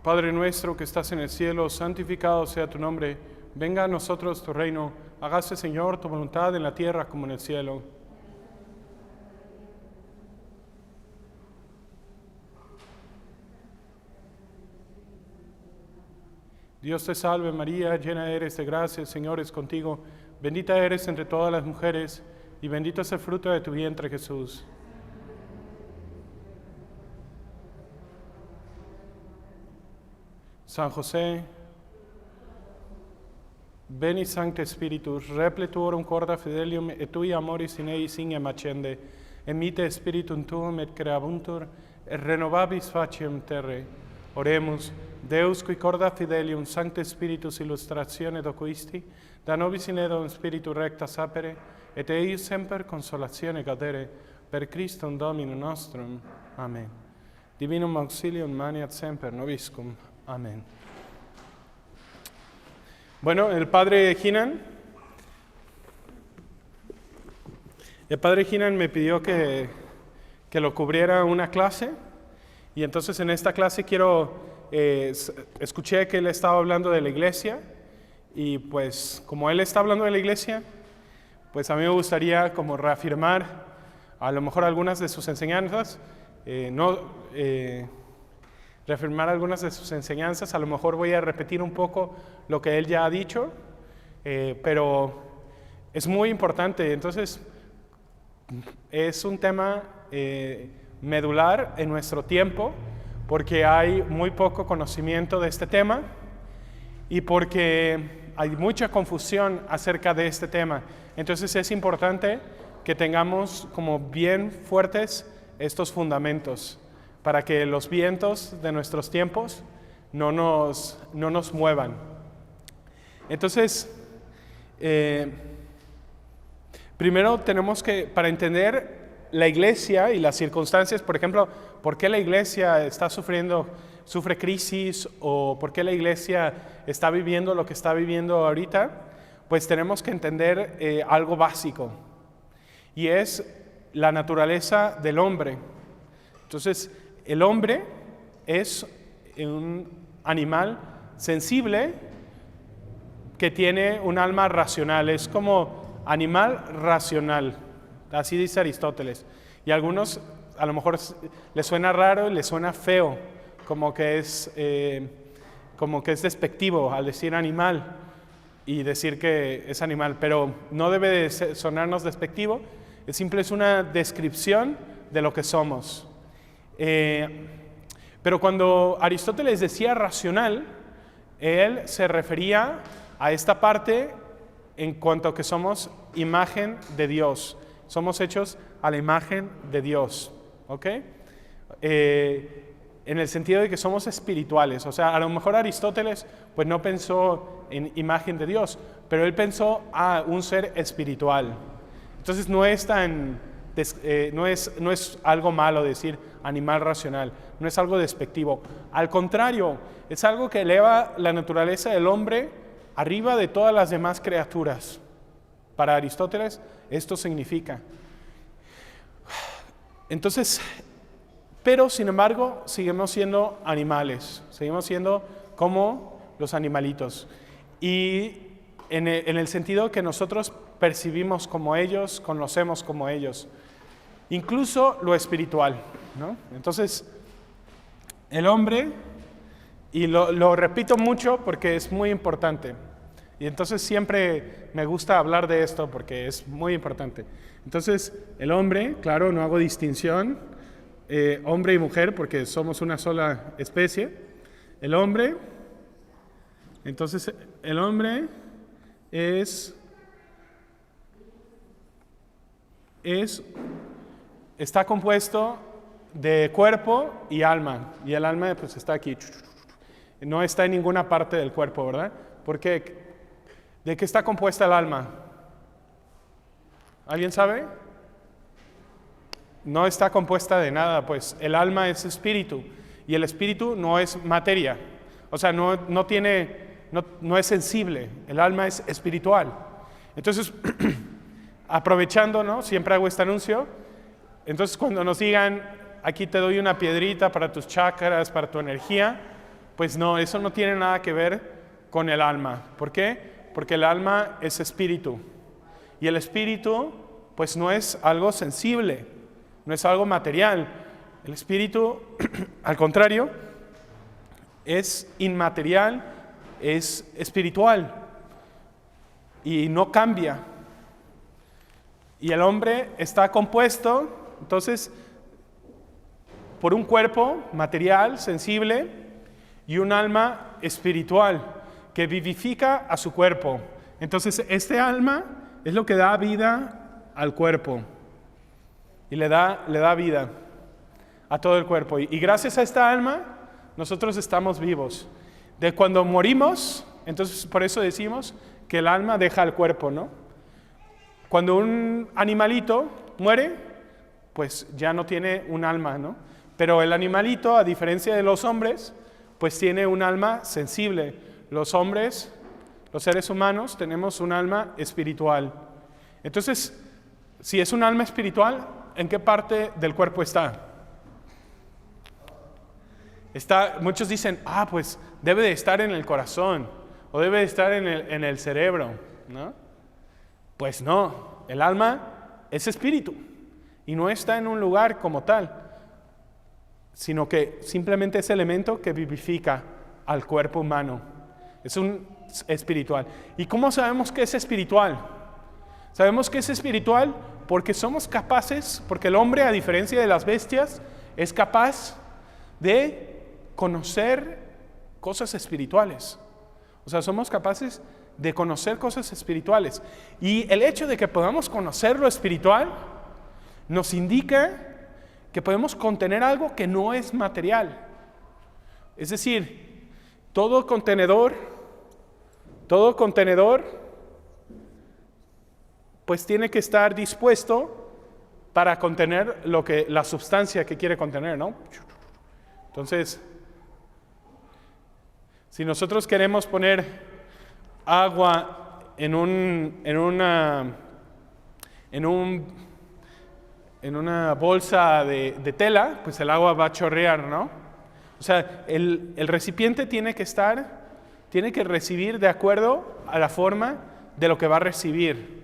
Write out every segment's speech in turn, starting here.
Padre nuestro que estás en el cielo, santificado sea tu nombre. Venga a nosotros tu reino. Hágase, Señor, tu voluntad en la tierra como en el cielo. Dios te salve María, llena eres de gracia, el Señor es contigo. Bendita eres entre todas las mujeres, y bendito es el fruto de tu vientre, Jesús. San José, Veni Sancte Spiritus, repletuorum corda fidelium et tui amoris in eis ingem accende, emite Spiritum tuum et creabuntur, et renovabis faciem terre. Oremus, Deus qui corda fidelium Sancte Spiritus illustratione docuisti, da nobis in edom Spiritu recta sapere, et eius semper consolatione cadere, per Christum Dominum nostrum. Amen. Divinum auxilium maniat semper nobiscum. Amén. Bueno, el padre Hinan me pidió que lo cubriera una clase, y entonces en esta clase escuché que él estaba hablando de la iglesia, y pues como él está hablando de la iglesia, pues a mí me gustaría como reafirmar a lo mejor algunas de sus enseñanzas, reafirmar algunas de sus enseñanzas. A lo mejor voy a repetir un poco lo que él ya ha dicho, pero es muy importante. Entonces, es un tema medular en nuestro tiempo, porque hay muy poco conocimiento de este tema y porque hay mucha confusión acerca de este tema. Entonces es importante que tengamos como bien fuertes estos fundamentos, para que los vientos de nuestros tiempos no nos muevan. Entonces, primero tenemos que, para entender la iglesia y las circunstancias, por ejemplo, por qué la iglesia sufre crisis, o por qué la iglesia está viviendo lo que está viviendo ahorita, pues tenemos que entender algo básico, y es la naturaleza del hombre. Entonces, el hombre es un animal sensible que tiene un alma racional, es como animal racional, así dice Aristóteles. Y a algunos a lo mejor les suena raro, les suena feo, como que es despectivo al decir animal y decir que es animal, pero no debe de sonarnos despectivo, es una descripción de lo que somos. Pero cuando Aristóteles decía racional, él se refería a esta parte en cuanto a que somos imagen de Dios, somos hechos a la imagen de Dios, ¿ok? En el sentido de que somos espirituales. O sea, a lo mejor Aristóteles pues no pensó en imagen de Dios, pero él pensó a un ser espiritual. Entonces no es algo malo decir animal racional, no es algo despectivo. Al contrario, es algo que eleva la naturaleza del hombre arriba de todas las demás criaturas. Para Aristóteles esto significa. Entonces, pero sin embargo seguimos siendo animales, seguimos siendo como los animalitos. Y en el sentido que nosotros percibimos como ellos, conocemos como ellos. Incluso lo espiritual, ¿no? Entonces, el hombre, y lo repito mucho porque es muy importante, y entonces siempre me gusta hablar de esto porque es muy importante. Entonces, el hombre, claro, no hago distinción, hombre y mujer, porque somos una sola especie. El hombre, entonces, el hombre está compuesto de cuerpo y alma, y el alma pues está aquí, no está en ninguna parte del cuerpo, ¿verdad? ¿Por qué? ¿De qué está compuesta el alma? ¿Alguien sabe? No está compuesta de nada, pues el alma es espíritu, y el espíritu no es materia, o sea, no es sensible, el alma es espiritual. Entonces, aprovechando, ¿no? Siempre hago este anuncio. Entonces, cuando nos digan, aquí te doy una piedrita para tus chakras, para tu energía, Pues no, eso no tiene nada que ver con el alma. ¿Por qué? Porque el alma es espíritu. Y el espíritu, pues no es algo sensible, no es algo material. El espíritu, al contrario, es inmaterial, es espiritual y no cambia. Y el hombre está compuesto, entonces, por un cuerpo material, sensible, y un alma espiritual que vivifica a su cuerpo. Entonces, este alma es lo que da vida al cuerpo y le da vida a todo el cuerpo. Y gracias a esta alma, nosotros estamos vivos. De cuando morimos, entonces por eso decimos que el alma deja el cuerpo, ¿no? Cuando un animalito muere, pues ya no tiene un alma, ¿no? Pero el animalito, a diferencia de los hombres, pues tiene un alma sensible. Los hombres, los seres humanos, tenemos un alma espiritual. Entonces, si es un alma espiritual, ¿en qué parte del cuerpo está? Muchos dicen, pues debe de estar en el corazón, o debe de estar en el cerebro, ¿no? Pues no, el alma es espíritu, y no está en un lugar como tal, sino que simplemente es elemento que vivifica al cuerpo humano. Es un espiritual. ¿Y cómo sabemos que es espiritual? Sabemos que es espiritual porque somos capaces, porque el hombre, a diferencia de las bestias, es capaz de conocer cosas espirituales. O sea, somos capaces de conocer cosas espirituales. Y el hecho de que podamos conocer lo espiritual nos indica que podemos contener algo que no es material. Es decir, todo contenedor, pues tiene que estar dispuesto para contener la sustancia que quiere contener, ¿no? Entonces, si nosotros queremos poner agua en una bolsa de tela, pues el agua va a chorrear, ¿no? O sea, el recipiente tiene que recibir de acuerdo a la forma de lo que va a recibir.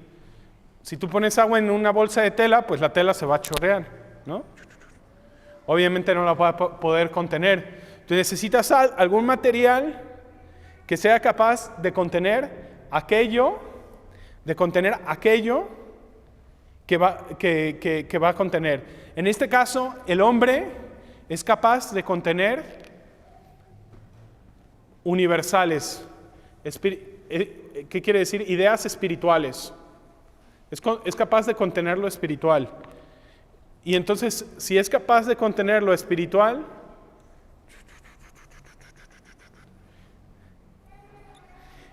Si tú pones agua en una bolsa de tela, pues la tela se va a chorrear, ¿no? Obviamente no la va a poder contener. Tú necesitas algún material que sea capaz de contener aquello que va a contener. En este caso, el hombre es capaz de contener universales. ¿Qué quiere decir? Ideas espirituales. Es capaz de contener lo espiritual. Y entonces, si es capaz de contener lo espiritual,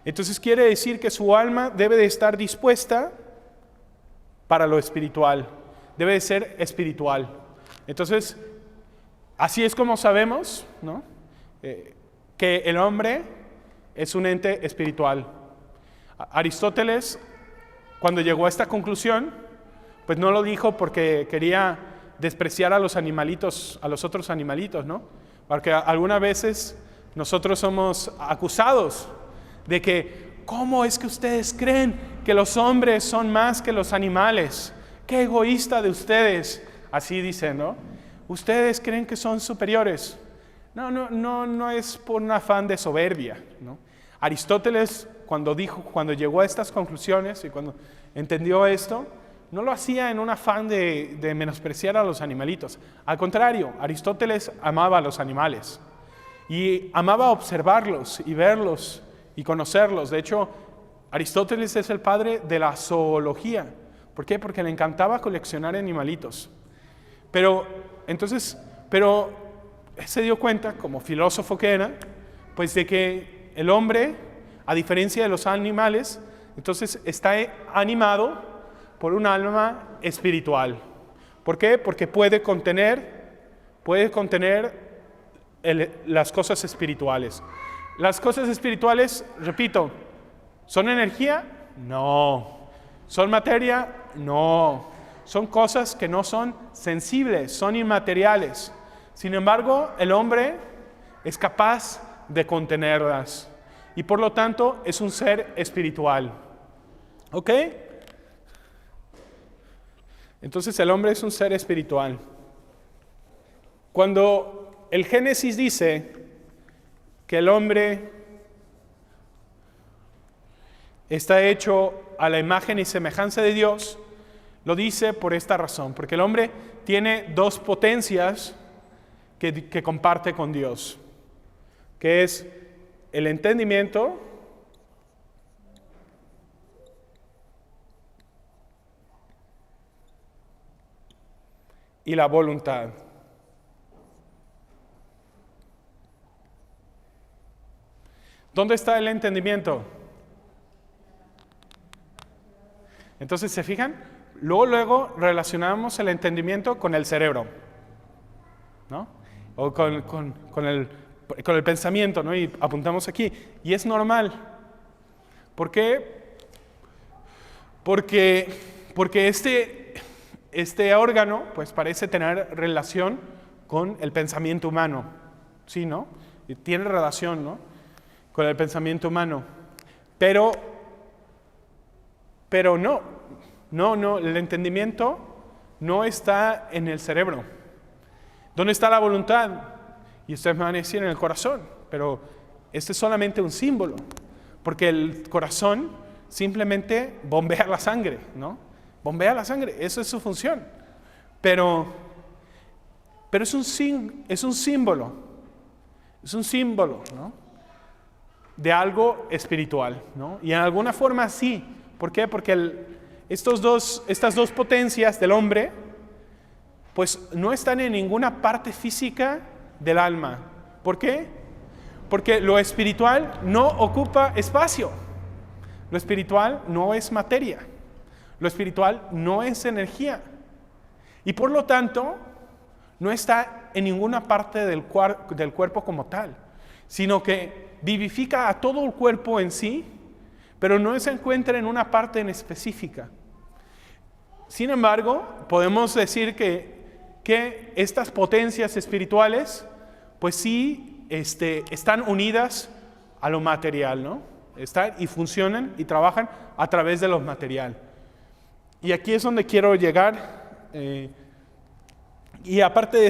entonces quiere decir que su alma debe de estar dispuesta para lo espiritual. Debe de ser espiritual. Entonces, así es como sabemos, ¿no? Que el hombre es un ente espiritual. Aristóteles, cuando llegó a esta conclusión, pues no lo dijo porque quería despreciar a los animalitos, a los otros animalitos, ¿no? Porque algunas veces nosotros somos acusados de que, ¿cómo es que ustedes creen que los hombres son más que los animales? ¡Qué egoísta de ustedes! Así dicen, ¿no? Ustedes creen que son superiores. No es por un afán de soberbia, ¿no? Aristóteles, cuando llegó a estas conclusiones y cuando entendió esto, no lo hacía en un afán de menospreciar a los animalitos. Al contrario, Aristóteles amaba a los animales y amaba observarlos y verlos y conocerlos. De hecho, Aristóteles es el padre de la zoología. ¿Por qué? Porque le encantaba coleccionar animalitos. Pero se dio cuenta, como filósofo que era, pues de que el hombre, a diferencia de los animales, entonces está animado por un alma espiritual. ¿Por qué? Porque puede contener las cosas espirituales. Las cosas espirituales, repito, ¿son energía? No. ¿Son materia? No. Son cosas que no son sensibles, son inmateriales. Sin embargo, el hombre es capaz de contenerlas. Y por lo tanto es un ser espiritual. ¿Ok? Entonces el hombre es un ser espiritual. Cuando el Génesis dice que el hombre está hecho a la imagen y semejanza de Dios, lo dice por esta razón, porque el hombre tiene dos potencias que comparte con Dios, que es el entendimiento y la voluntad. ¿Dónde está el entendimiento? Entonces, ¿se fijan? Luego relacionamos el entendimiento con el cerebro, ¿no? O con el pensamiento, ¿no? Y apuntamos aquí. Y es normal. ¿Por qué? Porque este órgano, pues parece tener relación con el pensamiento humano. ¿Sí, no? Y tiene relación, ¿no? Con el pensamiento humano. Pero no, el entendimiento no está en el cerebro. ¿Dónde está la voluntad? Y ustedes me van a decir en el corazón, pero este es solamente un símbolo, porque el corazón simplemente bombea la sangre, ¿no? Bombea la sangre, eso es su función. Pero es un símbolo, ¿no? De algo espiritual, ¿no? Y en alguna forma sí. ¿Por qué? Porque estas dos potencias del hombre, pues no están en ninguna parte física del alma. ¿Por qué? Porque lo espiritual no ocupa espacio. Lo espiritual no es materia. Lo espiritual no es energía. Y por lo tanto, no está en ninguna parte del cuerpo como tal, sino que vivifica a todo el cuerpo en sí, pero no se encuentra en una parte en específica. Sin embargo, podemos decir que estas potencias espirituales, pues sí, están unidas a lo material, ¿no? Están y funcionan y trabajan a través de lo material. Y aquí es donde quiero llegar. Y aparte de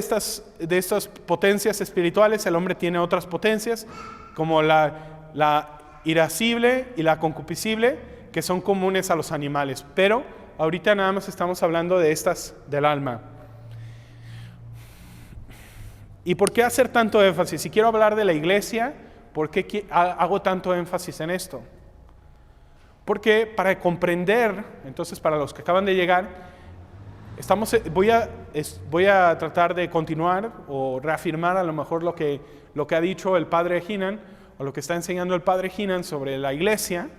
estas potencias espirituales, el hombre tiene otras potencias, como la irascible y la concupiscible, que son comunes a los animales. Pero ahorita nada más estamos hablando de estas del alma. ¿Y por qué hacer tanto énfasis? Si quiero hablar de la iglesia, ¿por qué hago tanto énfasis en esto? Porque para comprender, entonces para los que acaban de llegar, voy a tratar de continuar o reafirmar a lo mejor lo que ha dicho el padre Heenan, o lo que está enseñando el padre Heenan sobre la iglesia,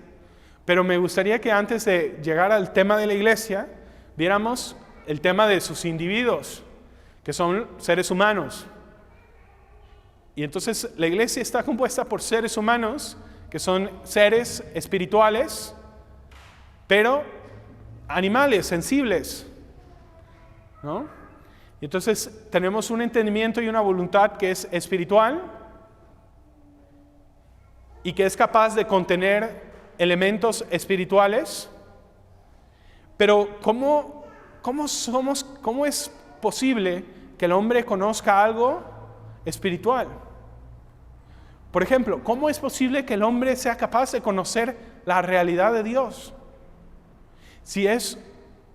pero me gustaría que antes de llegar al tema de la iglesia, viéramos el tema de sus individuos, que son seres humanos. Y entonces la iglesia está compuesta por seres humanos, que son seres espirituales, pero animales, sensibles, ¿no? Y entonces tenemos un entendimiento y una voluntad que es espiritual y que es capaz de contener elementos espirituales. Pero ¿cómo es posible que el hombre conozca algo espiritual? Por ejemplo, ¿cómo es posible que el hombre sea capaz de conocer la realidad de Dios? Si es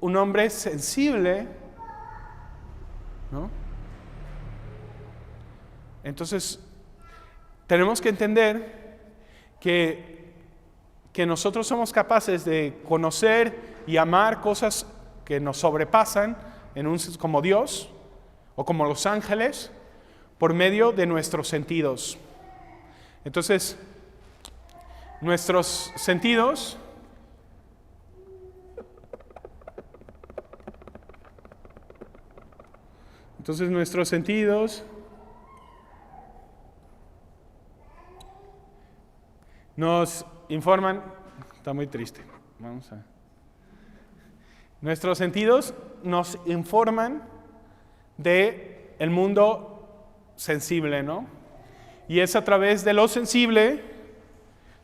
un hombre sensible, ¿no? Entonces, tenemos que entender que nosotros somos capaces de conocer y amar cosas que nos sobrepasan como Dios o como los ángeles por medio de nuestros sentidos. Entonces, nuestros sentidos nos informan, está muy triste, nuestros sentidos nos informan de el mundo sensible, ¿no? Y es a través de lo sensible,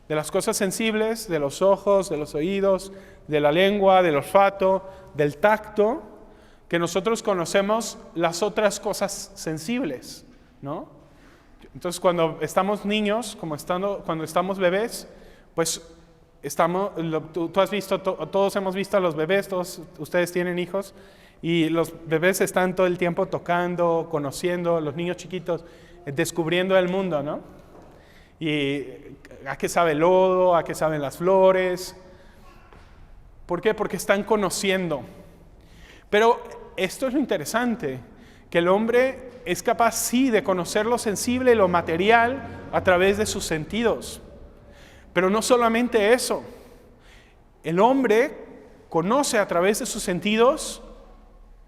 de las cosas sensibles, de los ojos, de los oídos, de la lengua, del olfato, del tacto, que nosotros conocemos las otras cosas sensibles, ¿no? Entonces, cuando estamos niños, cuando estamos bebés, pues tú has visto, todos hemos visto a los bebés, todos ustedes tienen hijos, y los bebés están todo el tiempo tocando, conociendo, los niños chiquitos, descubriendo el mundo, ¿no? Y a qué sabe el lodo, a qué saben las flores. ¿Por qué? Porque están conociendo. Pero esto es lo interesante, que el hombre es capaz, sí, de conocer lo sensible y lo material a través de sus sentidos. Pero no solamente eso. El hombre conoce a través de sus sentidos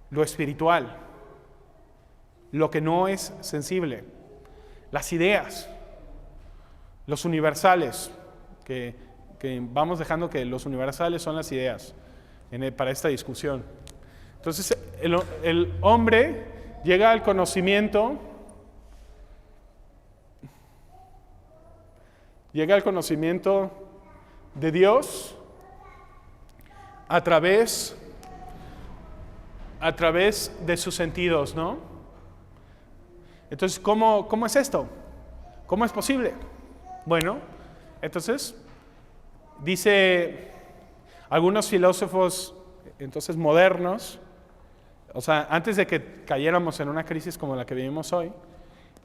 lo espiritual, lo que no es sensible, las ideas, los universales, que vamos dejando que los universales son las ideas para esta discusión. Entonces, el hombre llega al conocimiento, de Dios a través de sus sentidos, ¿no? Entonces, ¿cómo es esto? ¿Cómo es posible? Bueno, entonces, dice algunos filósofos modernos, o sea, antes de que cayéramos en una crisis como la que vivimos hoy,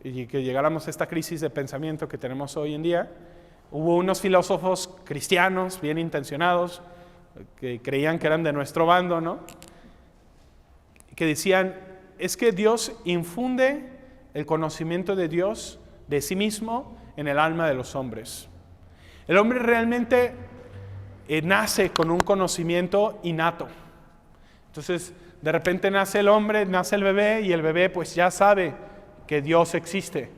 y que llegáramos a esta crisis de pensamiento que tenemos hoy en día, hubo unos filósofos cristianos bien intencionados, que creían que eran de nuestro bando, ¿no? Que decían, es que Dios infunde el conocimiento de Dios, de sí mismo, en el alma de los hombres. El hombre realmente nace con un conocimiento innato. Entonces, de repente nace el hombre, nace el bebé, y el bebé pues ya sabe que Dios existe.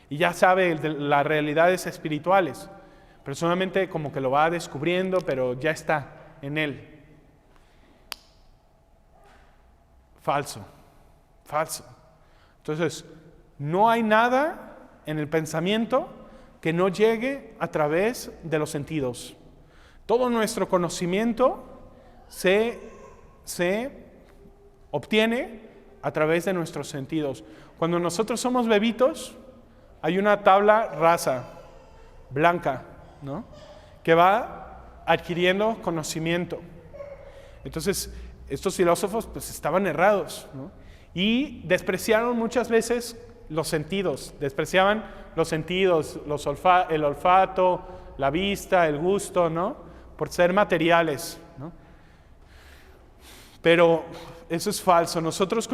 Y ya sabe de las realidades espirituales. Pero solamente como que lo va descubriendo, pero ya está en él. Falso. Entonces, no hay nada en el pensamiento que no llegue a través de los sentidos. Todo nuestro conocimiento se obtiene a través de nuestros sentidos. Cuando nosotros somos bebitos, hay una tabla rasa, blanca, ¿no? Que va adquiriendo conocimiento. Entonces, estos filósofos pues estaban errados, ¿no? Y despreciaron muchas veces los sentidos, despreciaban los sentidos, el olfato, la vista, el gusto, ¿no? Por ser materiales, ¿no? Pero eso es falso. Nosotros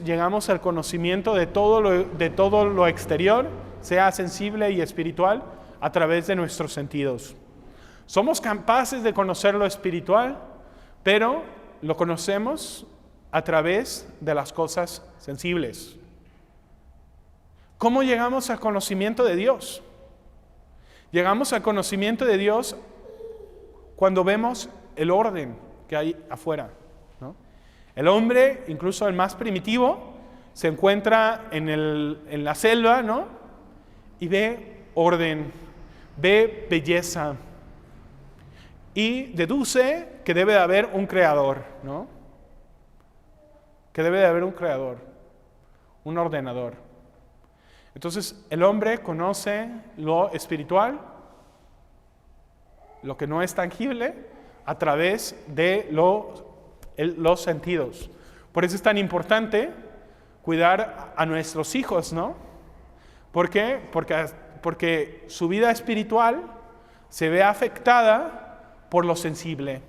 llegamos al conocimiento de todo lo exterior, sea sensible y espiritual, a través de nuestros sentidos. Somos capaces de conocer lo espiritual, pero lo conocemos a través de las cosas sensibles. ¿Cómo llegamos al conocimiento de Dios? Llegamos al conocimiento de Dios cuando vemos el orden que hay afuera, ¿no? El hombre, incluso el más primitivo, se encuentra en la selva, ¿no? Y ve orden, ve belleza y deduce que debe de haber un creador, ¿no? Que debe de haber un creador, un ordenador. Entonces, el hombre conoce lo espiritual, lo que no es tangible, a través de los sentidos. Por eso es tan importante cuidar a nuestros hijos, ¿no? ¿Por qué? Porque su vida espiritual se ve afectada por lo sensible,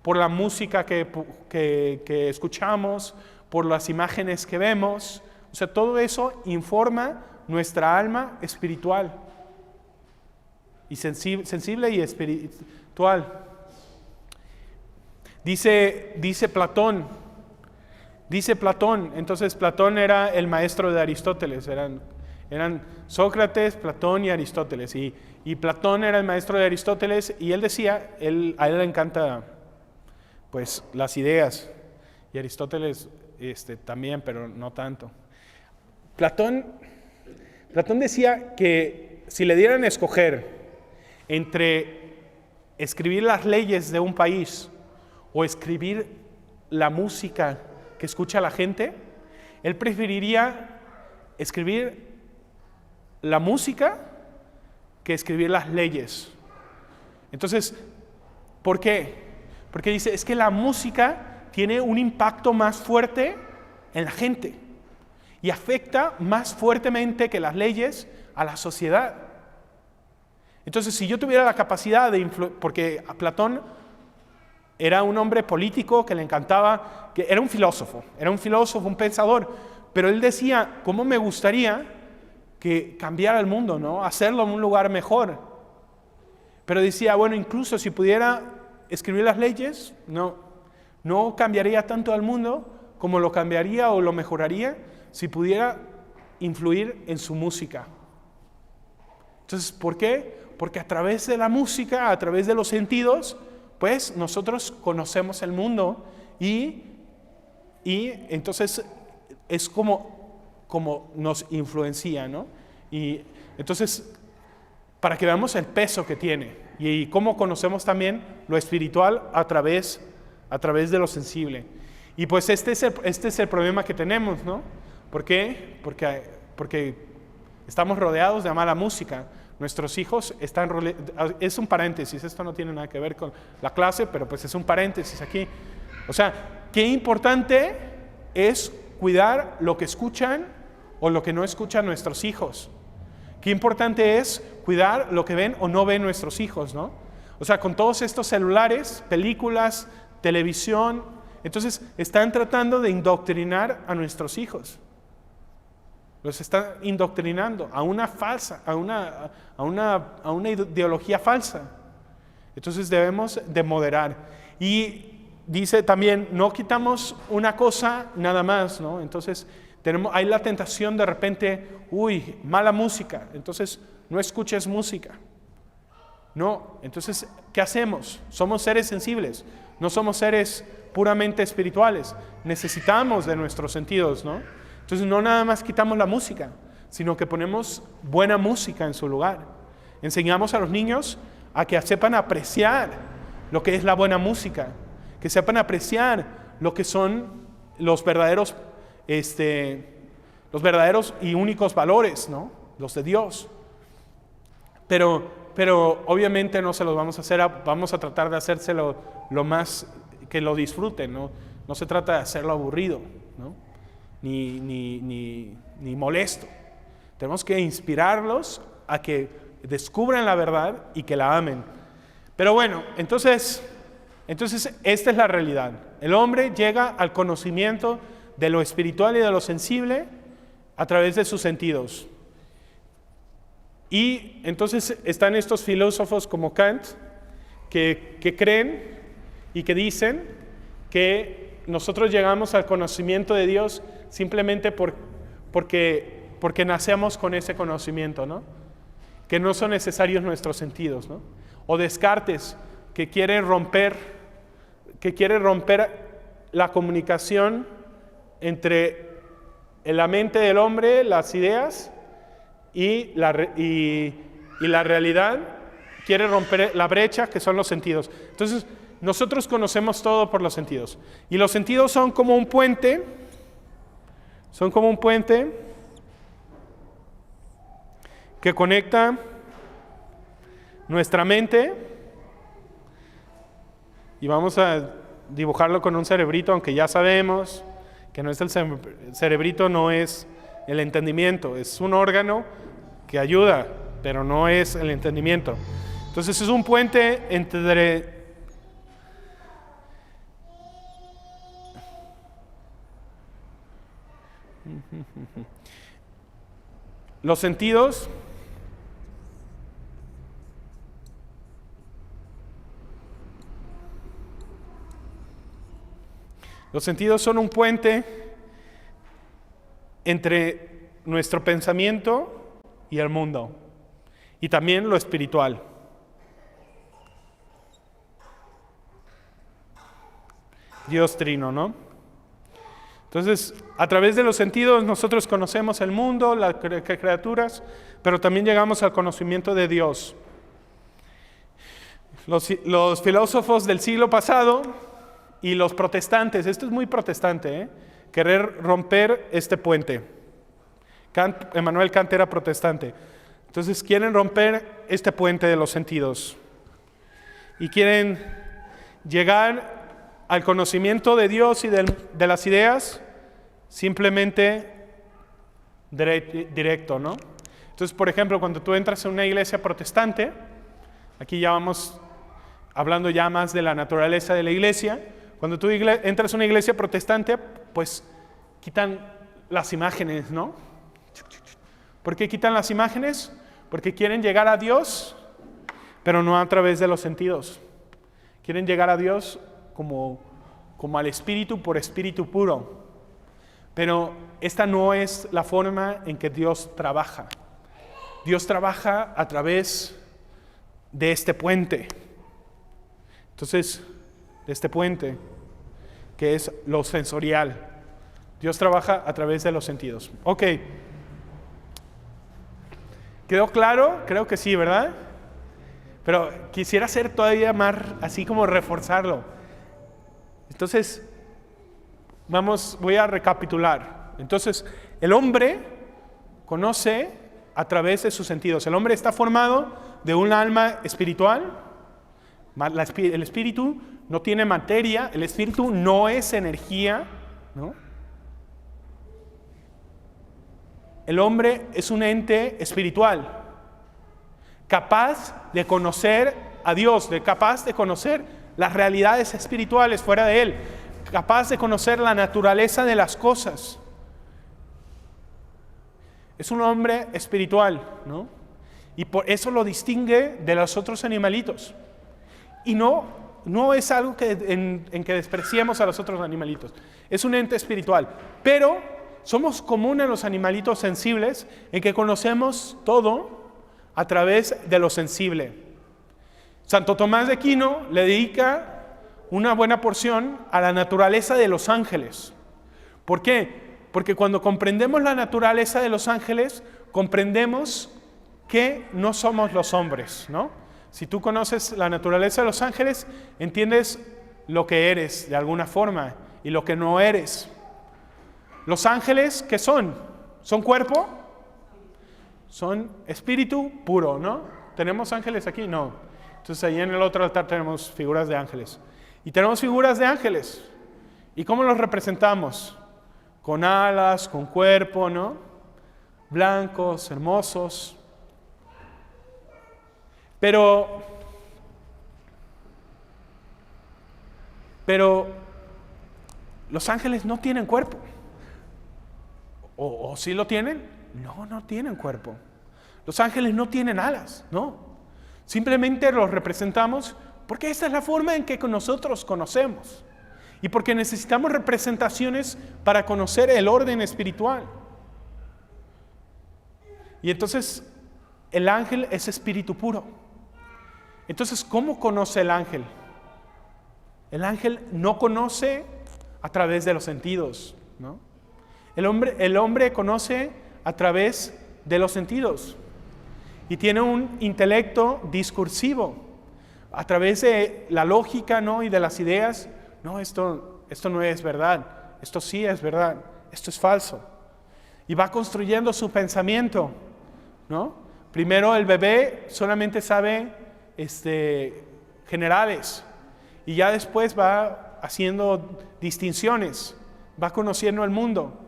por la música que escuchamos, por las imágenes que vemos. O sea, todo eso informa nuestra alma espiritual, y sensible y espiritual. Dice Platón, entonces Platón era el maestro de Aristóteles, eran Sócrates, Platón y Aristóteles, y Platón era el maestro de Aristóteles, y él decía, a él le encanta pues las ideas, y Aristóteles también, pero no tanto. Platón Platón decía que si le dieran a escoger entre escribir las leyes de un país o escribir la música que escucha la gente, él preferiría escribir la música que escribir las leyes. Entonces, ¿por qué? Porque dice, es que la música tiene un impacto más fuerte en la gente y afecta más fuertemente que las leyes a la sociedad. Entonces, si yo tuviera la capacidad de porque a Platón era un hombre político que le encantaba, que era un filósofo, un pensador, pero él decía, ¿cómo me gustaría que cambiara el mundo, ¿no? Hacerlo un lugar mejor? Pero decía, bueno, incluso si pudiera escribir las leyes, no cambiaría tanto al mundo como lo cambiaría o lo mejoraría si pudiera influir en su música. Entonces, ¿por qué? Porque a través de la música, a través de los sentidos, pues nosotros conocemos el mundo y entonces es como nos influencia, ¿no? Y entonces, para que veamos el peso que tiene y cómo conocemos también lo espiritual a través de lo sensible. Y pues este es el problema que tenemos, ¿no? ¿Por qué? Porque estamos rodeados de mala música. Nuestros hijos están rodeados. Es un paréntesis, esto no tiene nada que ver con la clase, pero pues es un paréntesis aquí. O sea, qué importante es cuidar lo que escuchan o lo que no escuchan nuestros hijos. Qué importante es cuidar lo que ven o no ven nuestros hijos, ¿no? O sea, con todos estos celulares, películas, televisión, entonces están tratando de indoctrinar a nuestros hijos. Los están indoctrinando a una falsa, a una ideología falsa. Entonces debemos de moderar. Y dice también, no quitamos una cosa nada más, ¿no? Entonces hay la tentación de repente, mala música, entonces no escuches música. No, entonces, ¿qué hacemos? Somos seres sensibles, no somos seres puramente espirituales. Necesitamos de nuestros sentidos, ¿no? Entonces no nada más quitamos la música, sino que ponemos buena música en su lugar. Enseñamos a los niños a que sepan apreciar lo que es la buena música, que sepan apreciar lo que son los verdaderos y únicos valores, ¿no? Los de Dios. Pero obviamente no se los vamos a hacer, vamos a tratar de hacérselo lo más que lo disfruten, ¿no? No se trata de hacerlo aburrido, ¿no? Ni molesto. Tenemos que inspirarlos a que descubran la verdad y que la amen. Pero bueno, entonces esta es la realidad. El hombre llega al conocimiento de lo espiritual y de lo sensible a través de sus sentidos. Y entonces están estos filósofos como Kant que creen y que dicen que nosotros llegamos al conocimiento de Dios simplemente porque nacemos con ese conocimiento, ¿no? Que no son necesarios nuestros sentidos, ¿no? O Descartes, que quiere romper la comunicación entre la mente del hombre, las ideas y la realidad, quiere romper la brecha que son los sentidos. Entonces, nosotros conocemos todo por los sentidos. Y los sentidos son como un puente, que conecta nuestra mente, y vamos a dibujarlo con un cerebrito, aunque ya sabemos que no es el cerebrito, no es el entendimiento, es un órgano que ayuda, pero no es el entendimiento. Entonces es un puente entre los sentidos son un puente entre nuestro pensamiento y el mundo, y también lo espiritual. Dios trino, ¿no? Entonces, a través de los sentidos nosotros conocemos el mundo, las criaturas, pero también llegamos al conocimiento de Dios. Los filósofos del siglo pasado y los protestantes, esto es muy protestante, querer romper este puente. Emmanuel Kant era protestante. Entonces quieren romper este puente de los sentidos y quieren llegar al conocimiento de Dios y de las ideas simplemente directo, ¿no? Entonces, por ejemplo, cuando tú entras en una iglesia protestante, aquí ya vamos hablando ya más de la naturaleza de la iglesia. Cuando tú entras a una iglesia protestante, pues quitan las imágenes, ¿no? ¿Por qué quitan las imágenes? Porque quieren llegar a Dios, pero no a través de los sentidos. Quieren llegar a Dios como al Espíritu por Espíritu puro. Pero esta no es la forma en que Dios trabaja. Dios trabaja a través de este puente. Entonces, de este puente, que es lo sensorial. Dios trabaja a través de los sentidos. Ok. ¿Quedó claro? Creo que sí, ¿verdad? Pero quisiera hacer todavía más, así como reforzarlo. Entonces, voy a recapitular. Entonces, el hombre conoce a través de sus sentidos. El hombre está formado de un alma espiritual. El espíritu no tiene materia, el espíritu no es energía, ¿no? El hombre es un ente espiritual, capaz de conocer a Dios, capaz de conocer las realidades espirituales fuera de él, capaz de conocer la naturaleza de las cosas. Es un hombre espiritual, ¿no? Y por eso lo distingue de los otros animalitos. Y no es algo en que despreciemos a los otros animalitos. Es un ente espiritual. Pero somos comunes los animalitos sensibles en que conocemos todo a través de lo sensible. Santo Tomás de Aquino le dedica una buena porción a la naturaleza de los ángeles. ¿Por qué? Porque cuando comprendemos la naturaleza de los ángeles, comprendemos que no somos los hombres, ¿no? Si tú conoces la naturaleza de los ángeles, entiendes lo que eres de alguna forma y lo que no eres. Los ángeles, ¿qué son? ¿Son cuerpo? Son espíritu puro, ¿no? ¿Tenemos ángeles aquí? No. Entonces ahí en el otro altar tenemos figuras de ángeles. Y tenemos figuras de ángeles. ¿Y cómo los representamos? Con alas, con cuerpo, ¿no? Blancos, hermosos. Pero los ángeles no tienen cuerpo. ¿O sí lo tienen? No tienen cuerpo. Los ángeles no tienen alas, no. Simplemente los representamos porque esa es la forma en que nosotros conocemos. Y porque necesitamos representaciones para conocer el orden espiritual. Y entonces el ángel es espíritu puro. Entonces, ¿cómo conoce el ángel? El ángel no conoce a través de los sentidos, ¿no? El hombre conoce a través de los sentidos y tiene un intelecto discursivo a través de la lógica, ¿no? Y de las ideas. No, esto no es verdad, esto sí es verdad, esto es falso. Y va construyendo su pensamiento, ¿no? Primero el bebé solamente sabe generales y ya después va haciendo distinciones, va conociendo el mundo.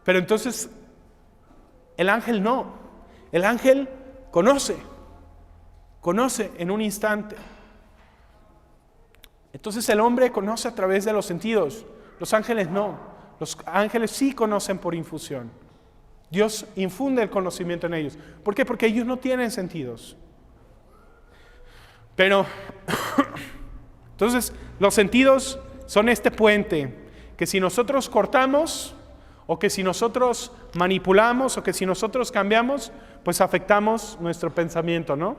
Pero entonces el ángel no, el ángel conoce en un instante. Entonces el hombre conoce a través de los sentidos, los ángeles no. Los ángeles sí conocen por infusión. Dios infunde el conocimiento en ellos. ¿Por qué? Porque ellos no tienen sentidos. Pero, entonces, los sentidos son este puente que si nosotros cortamos, o que si nosotros manipulamos, o que si nosotros cambiamos, pues afectamos nuestro pensamiento, ¿no?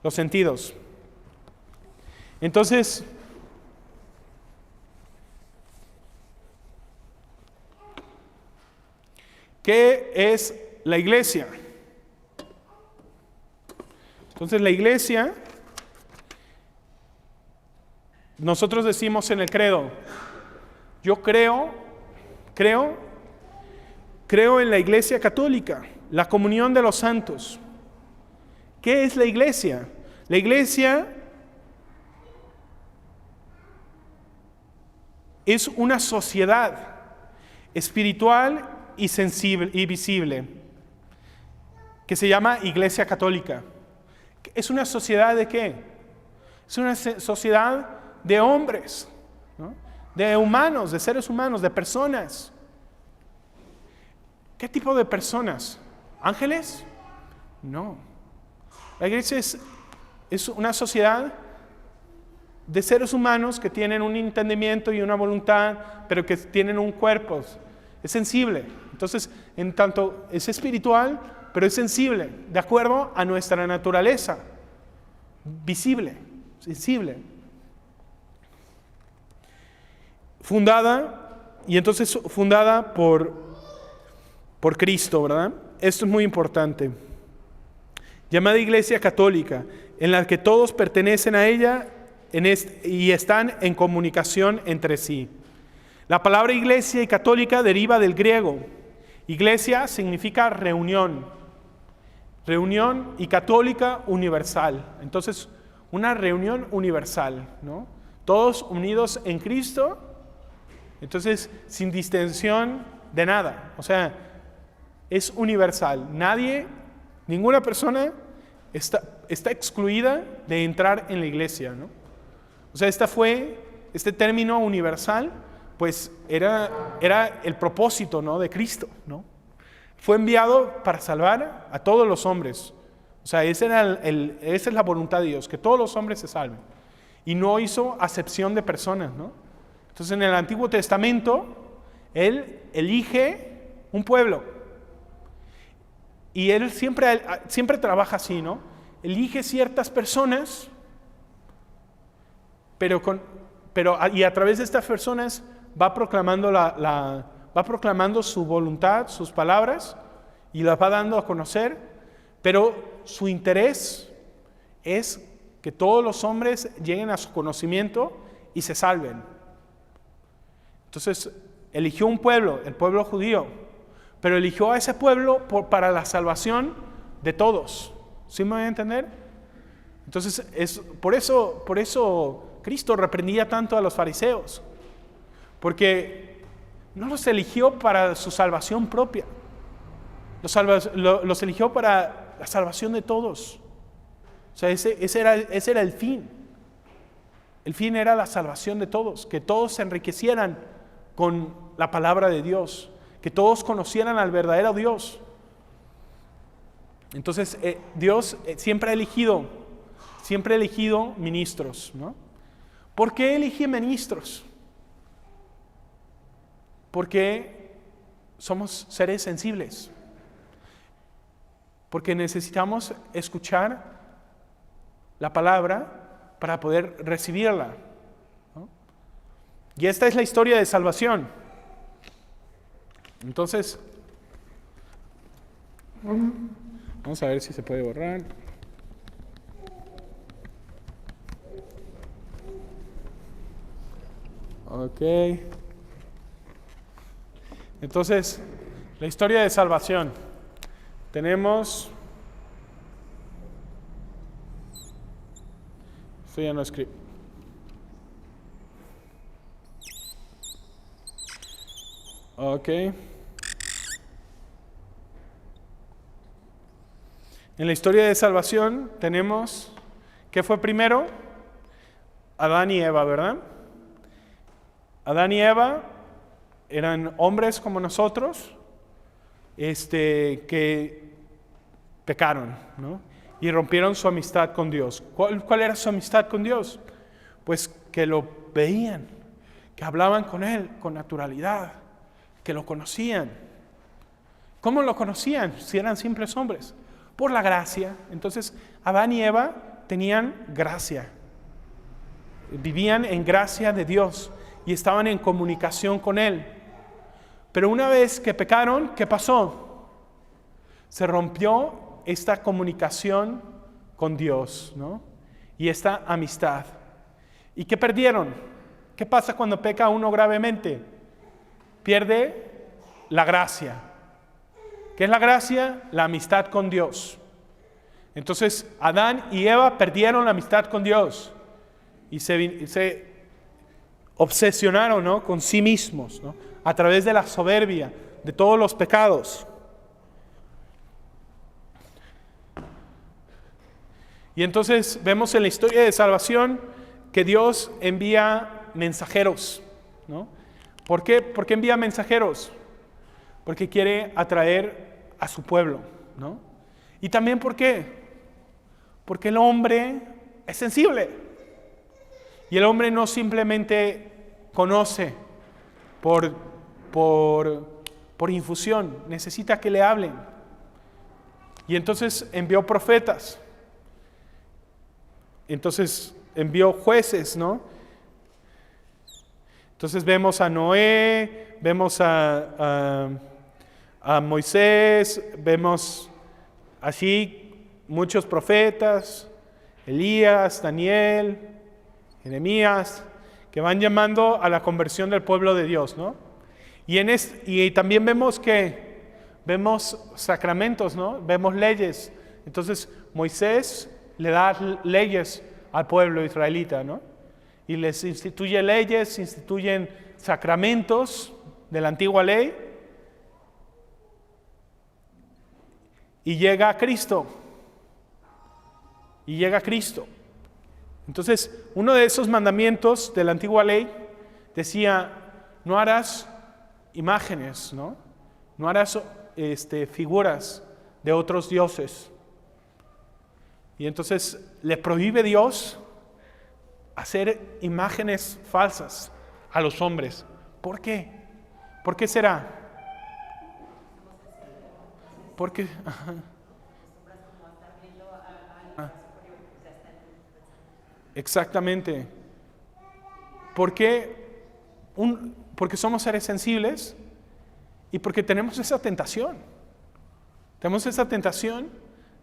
Los sentidos. Entonces, ¿Qué es la iglesia? Entonces la iglesia, nosotros decimos en el credo, yo creo en la iglesia católica, la comunión de los santos. ¿Qué es la iglesia? La iglesia es una sociedad espiritual y sensible y visible que se llama Iglesia Católica. ¿Es una sociedad de qué? Es una sociedad de hombres, ¿no? De humanos, de seres humanos, de personas. ¿Qué tipo de personas? ¿Ángeles? No. La iglesia es una sociedad de seres humanos que tienen un entendimiento y una voluntad, pero que tienen un cuerpo. Es sensible. Entonces, en tanto es espiritual, pero es sensible, de acuerdo a nuestra naturaleza. Visible, sensible. Fundada por Cristo, ¿verdad? Esto es muy importante. Llamada Iglesia Católica, en la que todos pertenecen a ella y están en comunicación entre sí. La palabra iglesia y católica deriva del griego. Iglesia significa reunión. Reunión y católica universal. Entonces, una reunión universal, ¿no? Todos unidos en Cristo, entonces sin distinción de nada. O sea, es universal. Ninguna persona está excluida de entrar en la iglesia, ¿no? O sea, este término universal, pues era el propósito, ¿no?, de Cristo, ¿no? Fue enviado para salvar a todos los hombres. O sea, esa es la voluntad de Dios, que todos los hombres se salven. Y no hizo acepción de personas, ¿no? Entonces, en el Antiguo Testamento, Él elige un pueblo. Y Él siempre trabaja así, ¿no? Elige ciertas personas, y a través de estas personas va proclamando va proclamando su voluntad, sus palabras, y las va dando a conocer, pero su interés es que todos los hombres lleguen a su conocimiento y se salven. Entonces, eligió un pueblo, el pueblo judío, pero eligió a ese pueblo para la salvación de todos. ¿Sí me voy a entender? Entonces, por eso Cristo reprendía tanto a los fariseos, porque no los eligió para su salvación propia, los eligió para la salvación de todos. O sea, ese era el fin. El fin era la salvación de todos, que todos se enriquecieran con la palabra de Dios, que todos conocieran al verdadero Dios. Entonces, Dios siempre ha elegido ministros, ¿no? ¿Por qué elige ministros? Porque somos seres sensibles. Porque necesitamos escuchar la palabra para poder recibirla, ¿no? Y esta es la historia de salvación. Entonces, vamos a ver si se puede borrar. Ok. Entonces, la historia de salvación. Tenemos... Esto ya no escribo. Ok. En la historia de salvación tenemos, ¿qué fue primero? Adán y Eva, ¿verdad? Adán y Eva eran hombres como nosotros, que pecaron, ¿no? Y rompieron su amistad con Dios. ¿Cuál era su amistad con Dios? Pues que lo veían, que hablaban con Él con naturalidad, que lo conocían. ¿Cómo lo conocían si eran simples hombres? Por la gracia. Entonces, Adán y Eva tenían gracia. Vivían en gracia de Dios y estaban en comunicación con Él. Pero una vez que pecaron, ¿qué pasó? Se rompió esta comunicación con Dios, ¿no? Y esta amistad. ¿Y qué perdieron? ¿Qué pasa cuando peca uno gravemente? Pierde la gracia. ¿Qué es la gracia? La amistad con Dios. Entonces, Adán y Eva perdieron la amistad con Dios y se obsesionaron, ¿no?, con sí mismos, ¿no?, a través de la soberbia, de todos los pecados. Y entonces vemos en la historia de salvación que Dios envía mensajeros, ¿no? ¿Por qué? ¿Por qué envía mensajeros? Porque quiere atraer a su pueblo, ¿no? Y también ¿por qué? Porque el hombre es sensible. Y el hombre no simplemente conoce por infusión, necesita que le hablen. Y entonces envió profetas. Entonces envió jueces, ¿no? Entonces vemos a Noé, vemos a Moisés, vemos así muchos profetas, Elías, Daniel, Jeremías, que van llamando a la conversión del pueblo de Dios, ¿no? Y también vemos sacramentos, ¿no? Vemos leyes. Entonces Moisés le da leyes al pueblo israelita, ¿no? Y les instituye leyes, instituyen sacramentos de la antigua ley. Y llega Cristo. Entonces, uno de esos mandamientos de la antigua ley decía, no harás imágenes, ¿no? No harás figuras de otros dioses. Y entonces le prohíbe Dios hacer imágenes falsas a los hombres. ¿Por qué? ¿Por qué será? Porque exactamente. ¿Por qué? Porque somos seres sensibles y porque tenemos esa tentación. Tenemos esa tentación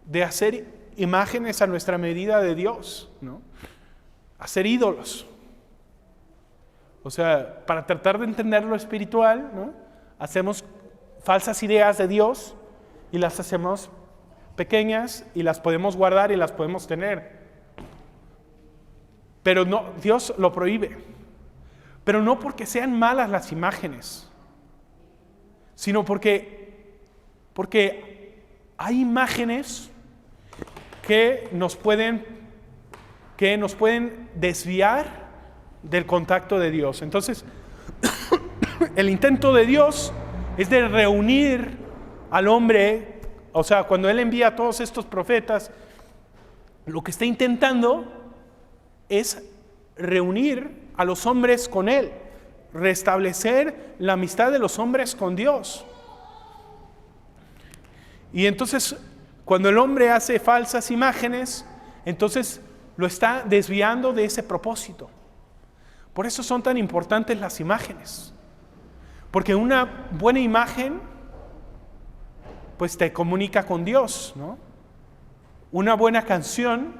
de hacer imágenes a nuestra medida de Dios, ¿no? Hacer ídolos. O sea, para tratar de entender lo espiritual, ¿no?, hacemos falsas ideas de Dios y las hacemos pequeñas y las podemos guardar y las podemos tener. Pero no, Dios lo prohíbe. Pero no porque sean malas las imágenes, sino porque hay imágenes que nos pueden desviar del contacto de Dios. Entonces, el intento de Dios es de reunir al hombre. O sea, cuando Él envía a todos estos profetas, lo que está intentando es reunir a los hombres con Él, restablecer la amistad de los hombres con Dios. Y entonces, cuando el hombre hace falsas imágenes, entonces lo está desviando de ese propósito. Por eso son tan importantes las imágenes. Porque una buena imagen, pues te comunica con Dios, ¿no? Una buena canción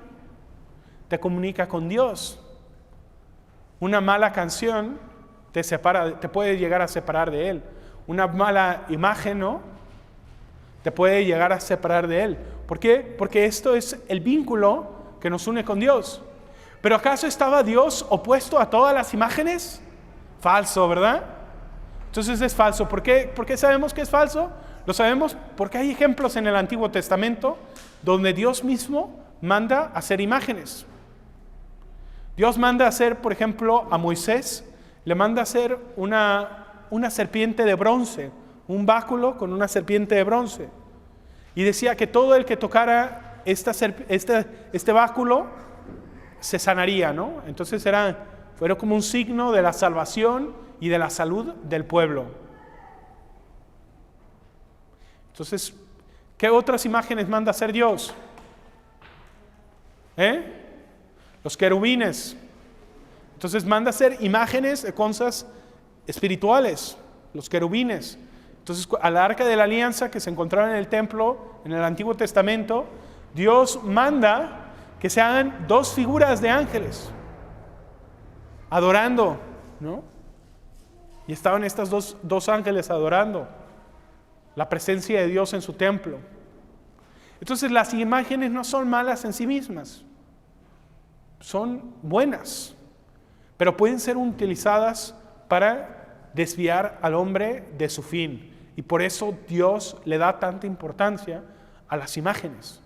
te comunica con Dios. Una mala canción te puede llegar a separar de Él. Una mala imagen, ¿no?, te puede llegar a separar de Él. ¿Por qué? Porque esto es el vínculo que nos une con Dios. ¿Pero acaso estaba Dios opuesto a todas las imágenes? Falso, ¿verdad? Entonces es falso. ¿Por qué sabemos que es falso? Lo sabemos porque hay ejemplos en el Antiguo Testamento donde Dios mismo manda hacer imágenes. Dios manda hacer, por ejemplo, a Moisés, le manda hacer una serpiente de bronce, un báculo con una serpiente de bronce. Y decía que todo el que tocara este báculo se sanaría, ¿no? Entonces fueron como un signo de la salvación y de la salud del pueblo. Entonces, ¿qué otras imágenes manda hacer Dios? Los querubines. Entonces manda hacer imágenes de cosas espirituales. los querubines. Entonces, al arca de la alianza que se encontraba en el templo, en el Antiguo Testamento, Dios manda que se hagan 2 figuras de ángeles, adorando, ¿no? Y estaban estas dos ángeles adorando la presencia de Dios en su templo. Entonces, las imágenes no son malas en sí mismas, son buenas, pero pueden ser utilizadas para desviar al hombre de su fin. Y por eso Dios le da tanta importancia a las imágenes.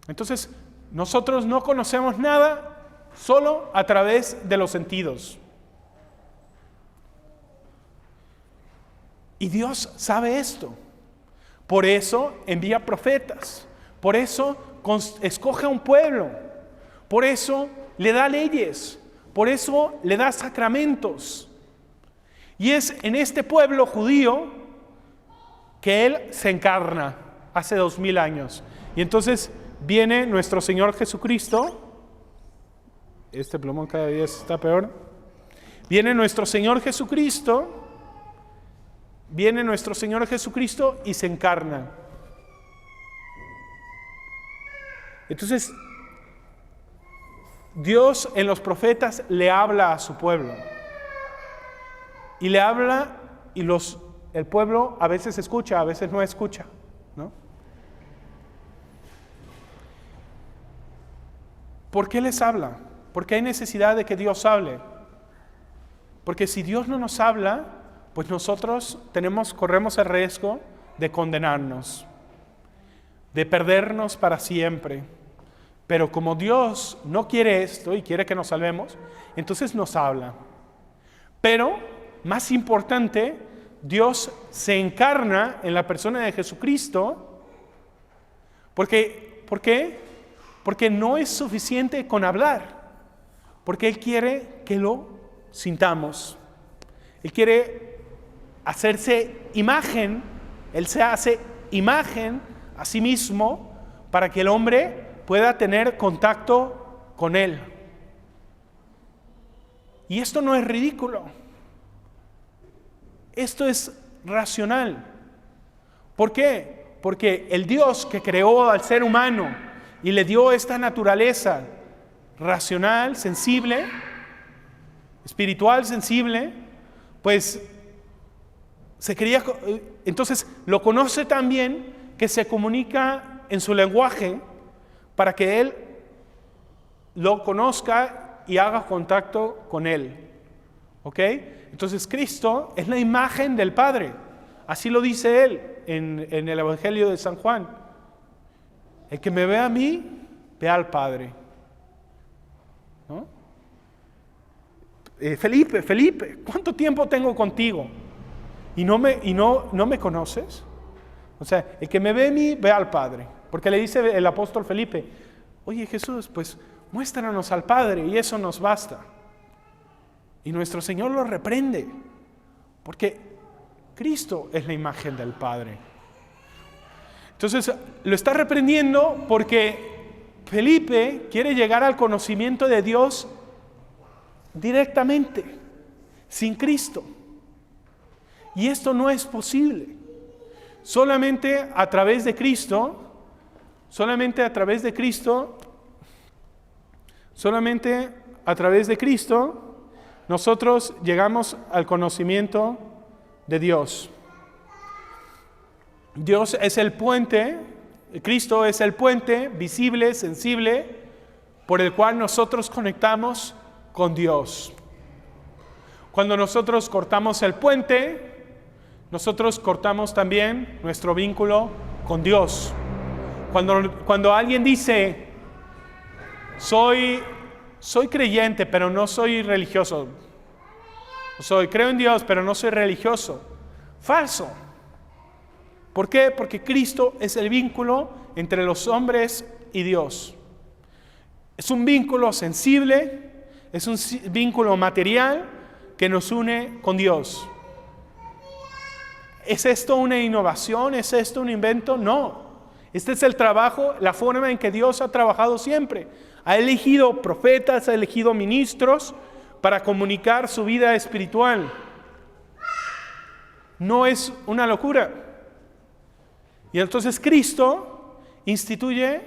Entonces, nosotros no conocemos nada solo a través de los sentidos. Y Dios sabe esto. Por eso envía profetas. Por eso escoge a un pueblo. Por eso le da leyes. Por eso le da sacramentos. Y es en este pueblo judío que Él se encarna hace 2000 años. Y entonces viene nuestro Señor Jesucristo. Este plumón cada día está peor. Viene nuestro Señor Jesucristo. Viene nuestro Señor Jesucristo y se encarna. Entonces, Dios en los profetas le habla a su pueblo. Y le habla y el pueblo a veces escucha, a veces no escucha, ¿no? ¿Por qué les habla? Porque hay necesidad de que Dios hable. Porque si Dios no nos habla, pues nosotros corremos el riesgo de condenarnos, de perdernos para siempre. Pero como Dios no quiere esto y quiere que nos salvemos, entonces nos habla. Pero, más importante, Dios se encarna en la persona de Jesucristo. ¿Por qué? Porque no es suficiente con hablar, porque Él quiere que lo sintamos. Él quiere hacerse imagen, Él se hace imagen a sí mismo para que el hombre pueda tener contacto con Él. Y esto no es ridículo, esto es racional. ¿Por qué? Porque el Dios que creó al ser humano y le dio esta naturaleza racional, sensible, espiritual, sensible, pues entonces lo conoce tan bien que se comunica en su lenguaje para que Él lo conozca y haga contacto con Él. ¿Ok? Entonces Cristo es la imagen del Padre. Así lo dice Él en el Evangelio de San Juan. El que me ve a mí, ve al Padre. ¿No? Felipe, ¿cuánto tiempo tengo contigo? ¿Y no me conoces? O sea, el que me ve a mí, ve al Padre. Porque le dice el apóstol Felipe, oye Jesús, pues muéstranos al Padre y eso nos basta. Y nuestro Señor lo reprende, porque Cristo es la imagen del Padre. Entonces, lo está reprendiendo porque Felipe quiere llegar al conocimiento de Dios directamente, sin Cristo. Y esto no es posible. Solamente a través de Cristo, nosotros llegamos al conocimiento de Dios. Dios es el puente, Cristo es el puente visible, sensible, por el cual nosotros conectamos con Dios. Cuando nosotros cortamos el puente, nosotros cortamos también nuestro vínculo con Dios. Cuando alguien dice, soy creyente, pero no soy religioso. Creo en Dios, pero no soy religioso. Falso. ¿Por qué? Porque Cristo es el vínculo entre los hombres y Dios. Es un vínculo sensible, es un vínculo material que nos une con Dios. ¿Es esto una innovación? ¿Es esto un invento? No. Este es el trabajo, la forma en que Dios ha trabajado siempre. Ha elegido profetas, ha elegido ministros para comunicar su vida espiritual. no es una locura. Y entonces Cristo instituye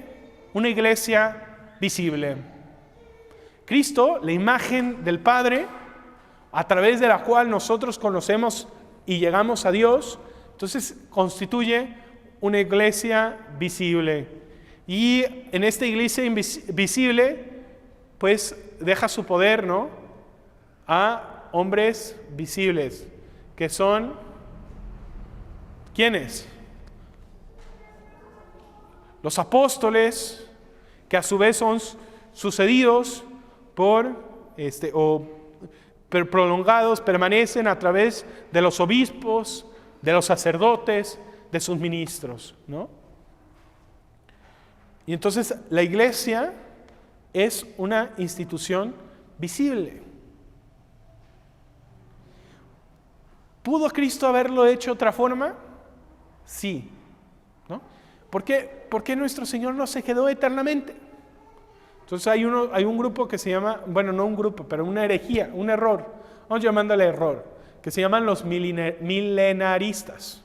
una iglesia visible. Cristo, la imagen del Padre, a través de la cual nosotros conocemos y llegamos a Dios, entonces constituye una iglesia visible. Y en esta iglesia visible, pues deja su poder, ¿no?, a hombres visibles, que son, ¿quiénes? Los apóstoles, que a su vez son sucedidos prolongados, permanecen a través de los obispos, de los sacerdotes, de sus ministros, ¿no? Y entonces la iglesia es una institución visible. ¿Pudo Cristo haberlo hecho de otra forma? Sí, ¿no? ¿Por qué nuestro Señor no se quedó eternamente? Entonces hay un grupo que se llama, bueno, no un grupo, pero una herejía, un error, vamos llamándole error, que se llaman los milenaristas,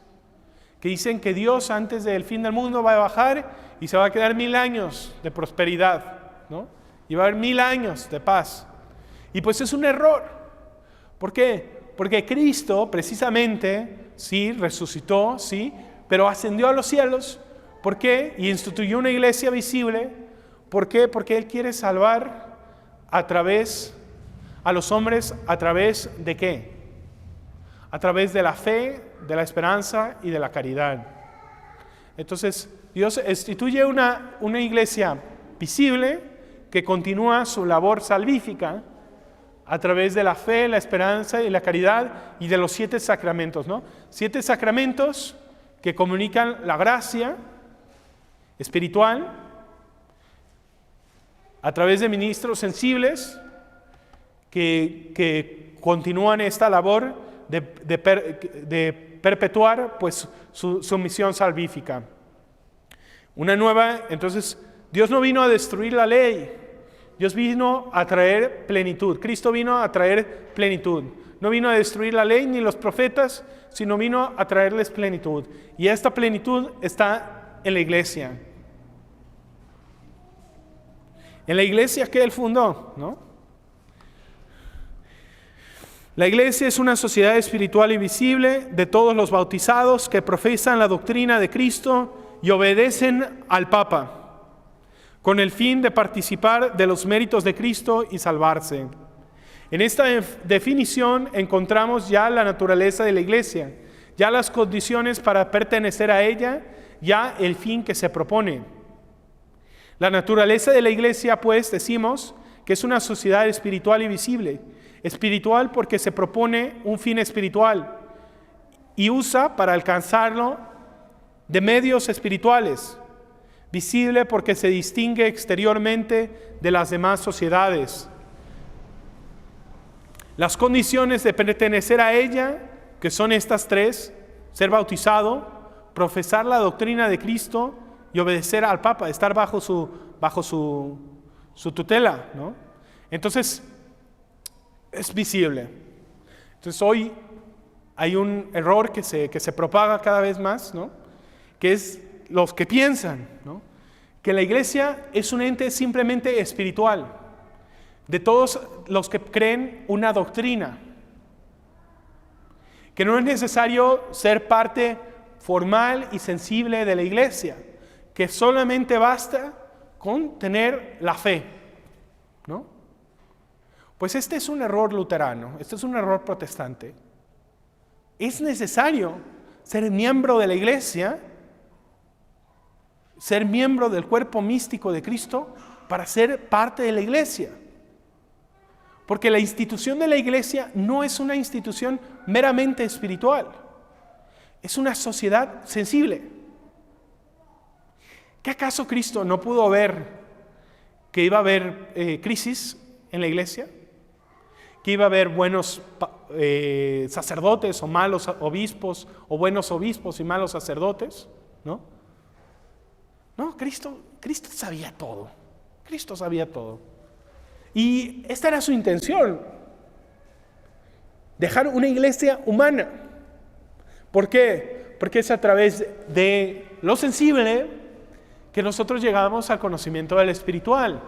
que dicen que Dios antes del fin del mundo va a bajar y se va a quedar 1000 años de prosperidad, ¿no? Y va a haber 1000 años de paz. Y pues es un error. ¿Por qué? Porque Cristo precisamente, sí, resucitó, sí, pero ascendió a los cielos. ¿Por qué? Y instituyó una iglesia visible. ¿Por qué? Porque Él quiere salvar a los hombres a través de ¿qué? A través de la fe, de la esperanza y de la caridad. Entonces, Dios instituye una iglesia visible que continúa su labor salvífica a través de la fe, la esperanza y la caridad y de los 7 sacramentos, ¿no? 7 sacramentos que comunican la gracia espiritual a través de ministros sensibles que continúan esta labor de perpetuar pues su misión salvífica. Entonces, Dios no vino a destruir la ley, Dios vino a traer plenitud. Cristo vino a traer plenitud. No vino a destruir la ley ni los profetas, sino vino a traerles plenitud. Y esta plenitud está en la iglesia. En la iglesia que Él fundó, ¿no? La iglesia es una sociedad espiritual y visible de todos los bautizados que profesan la doctrina de Cristo y obedecen al Papa, con el fin de participar de los méritos de Cristo y salvarse. En esta definición encontramos ya la naturaleza de la iglesia, ya las condiciones para pertenecer a ella, ya el fin que se propone. La naturaleza de la iglesia, pues, decimos que es una sociedad espiritual y visible. Espiritual porque se propone un fin espiritual y usa para alcanzarlo de medios espirituales. Visible porque se distingue exteriormente de las demás sociedades. Las condiciones de pertenecer a ella, que son estas 3, ser bautizado, profesar la doctrina de Cristo y obedecer al Papa, estar bajo su tutela, ¿no? Entonces, es visible. Entonces, hoy hay un error que se propaga cada vez más, ¿no? Que es los que piensan, ¿no?, que la iglesia es un ente simplemente espiritual, de todos los que creen una doctrina, que no es necesario ser parte formal y sensible de la iglesia, que solamente basta con tener la fe, ¿no? Pues este es un error luterano, este es un error protestante. Es necesario ser miembro de la iglesia, ser miembro del cuerpo místico de Cristo para ser parte de la iglesia. Porque la institución de la iglesia no es una institución meramente espiritual, es una sociedad sensible. ¿Qué acaso Cristo no pudo ver que iba a haber crisis en la iglesia? ¿Que iba a haber buenos sacerdotes o malos obispos, o buenos obispos y malos sacerdotes? ¿No? No, Cristo sabía todo. Cristo sabía todo. Y esta era su intención: dejar una iglesia humana, ¿Por qué? Porque es a través de lo sensible que nosotros llegamos al conocimiento del espiritual.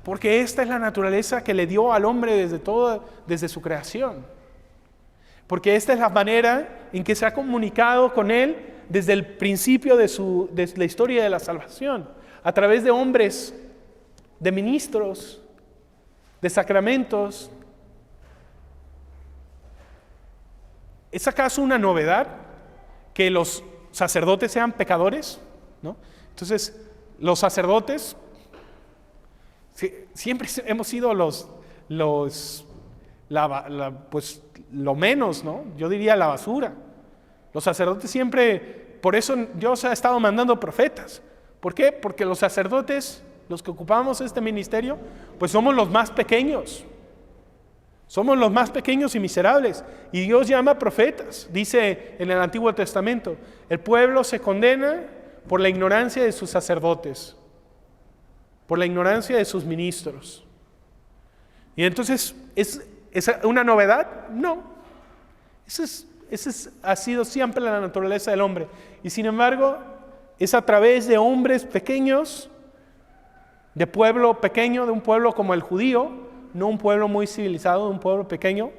Porque esta es la naturaleza que le dio al hombre desde su creación. Porque esta es la manera en que se ha comunicado con él desde el principio de la historia de la salvación, a través de hombres, de ministros, de sacramentos. ¿Es acaso una novedad que los sacerdotes sean pecadores? ¿No? Entonces, los sacerdotes siempre hemos sido pues lo menos, ¿no? Yo diría la basura. Los sacerdotes siempre, por eso Dios ha estado mandando profetas. ¿Por qué? Porque los sacerdotes, los que ocupamos este ministerio, pues somos los más pequeños. Somos los más pequeños y miserables. Y Dios llama profetas. Dice en el Antiguo Testamento, el pueblo se condena por la ignorancia de sus sacerdotes, por la ignorancia de sus ministros. Y entonces, ¿es una novedad? No. Esa ha sido siempre la naturaleza del hombre. Y sin embargo, es a través de hombres pequeños, de pueblo pequeño, de un pueblo como el judío, no un pueblo muy civilizado, un pueblo pequeño,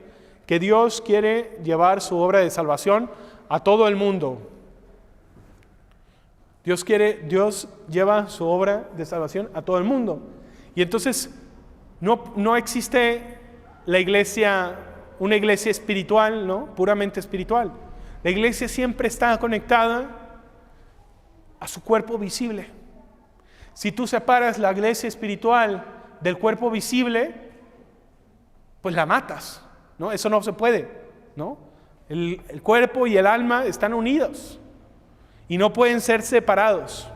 que Dios quiere llevar su obra de salvación a todo el mundo. Dios lleva su obra de salvación a todo el mundo. Y entonces no existe una iglesia espiritual, ¿no? Puramente espiritual. La iglesia siempre está conectada a su cuerpo visible. Si tú separas la iglesia espiritual del cuerpo visible, pues la matas, ¿no? Eso no se puede, ¿no? El cuerpo y el alma están unidos y no pueden ser separados.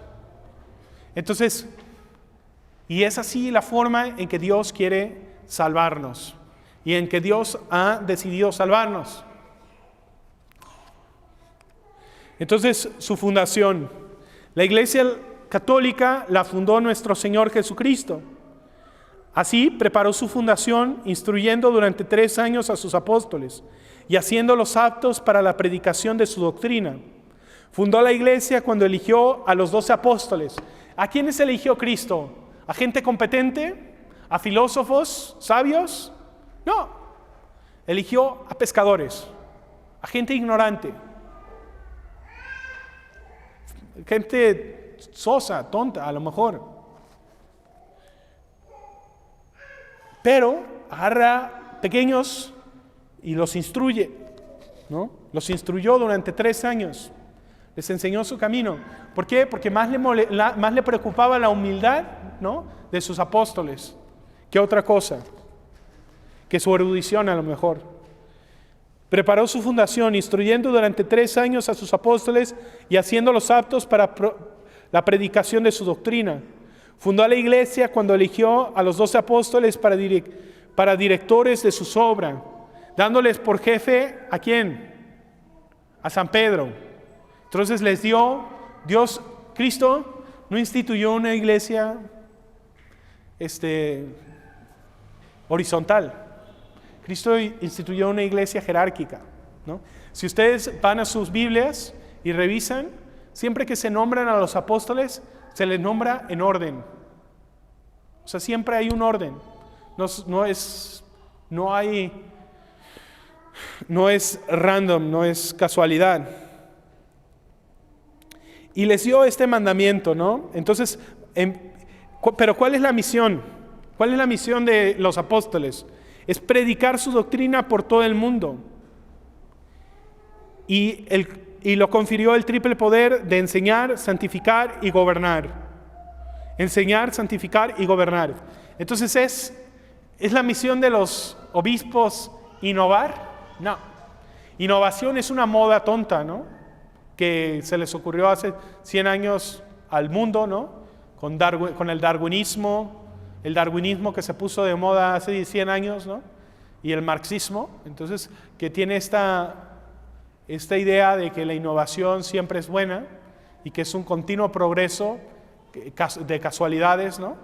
Entonces, y es así la forma en que Dios quiere salvarnos y en que Dios ha decidido salvarnos. Entonces, su fundación. La Iglesia Católica la fundó nuestro Señor Jesucristo. Así preparó su fundación, instruyendo durante 3 años a sus apóstoles y haciéndolos aptos para la predicación de su doctrina. Fundó la iglesia cuando eligió a los 12 apóstoles. ¿A quiénes eligió Cristo? ¿A gente competente? ¿A filósofos sabios? No. Eligió a pescadores, a gente ignorante, gente sosa, tonta a lo mejor. Pero agarra pequeños y los instruye, ¿no? Los instruyó durante 3 años. Les enseñó su camino. ¿Por qué? Porque más le preocupaba la humildad, ¿no?, de sus apóstoles que otra cosa, que su erudición a lo mejor. Preparó su fundación, instruyendo durante 3 años a sus apóstoles y haciéndolos aptos para la predicación de su doctrina. Fundó la iglesia cuando eligió a los 12 apóstoles para directores de su obra, dándoles por jefe ¿a quién? A San Pedro. Entonces Cristo no instituyó una iglesia horizontal. Cristo instituyó una iglesia jerárquica, ¿no? Si ustedes van a sus Biblias y revisan, siempre que se nombran a los apóstoles, se les nombra en orden. O sea, siempre hay un orden. No es random, no es casualidad. Y les dio este mandamiento, ¿no? Entonces, pero ¿cuál es la misión? ¿Cuál es la misión de los apóstoles? Es predicar su doctrina por todo el mundo. Y lo confirió el triple poder de enseñar, santificar y gobernar. Enseñar, santificar y gobernar. Entonces, ¿es la misión de los obispos innovar? No. Innovación es una moda tonta, ¿no?, que se les ocurrió hace 100 años al mundo, ¿no?, con el darwinismo que se puso de moda hace 100 años, ¿no?, y el marxismo. Entonces, que tiene esta idea de que la innovación siempre es buena y que es un continuo progreso de casualidades, ¿no?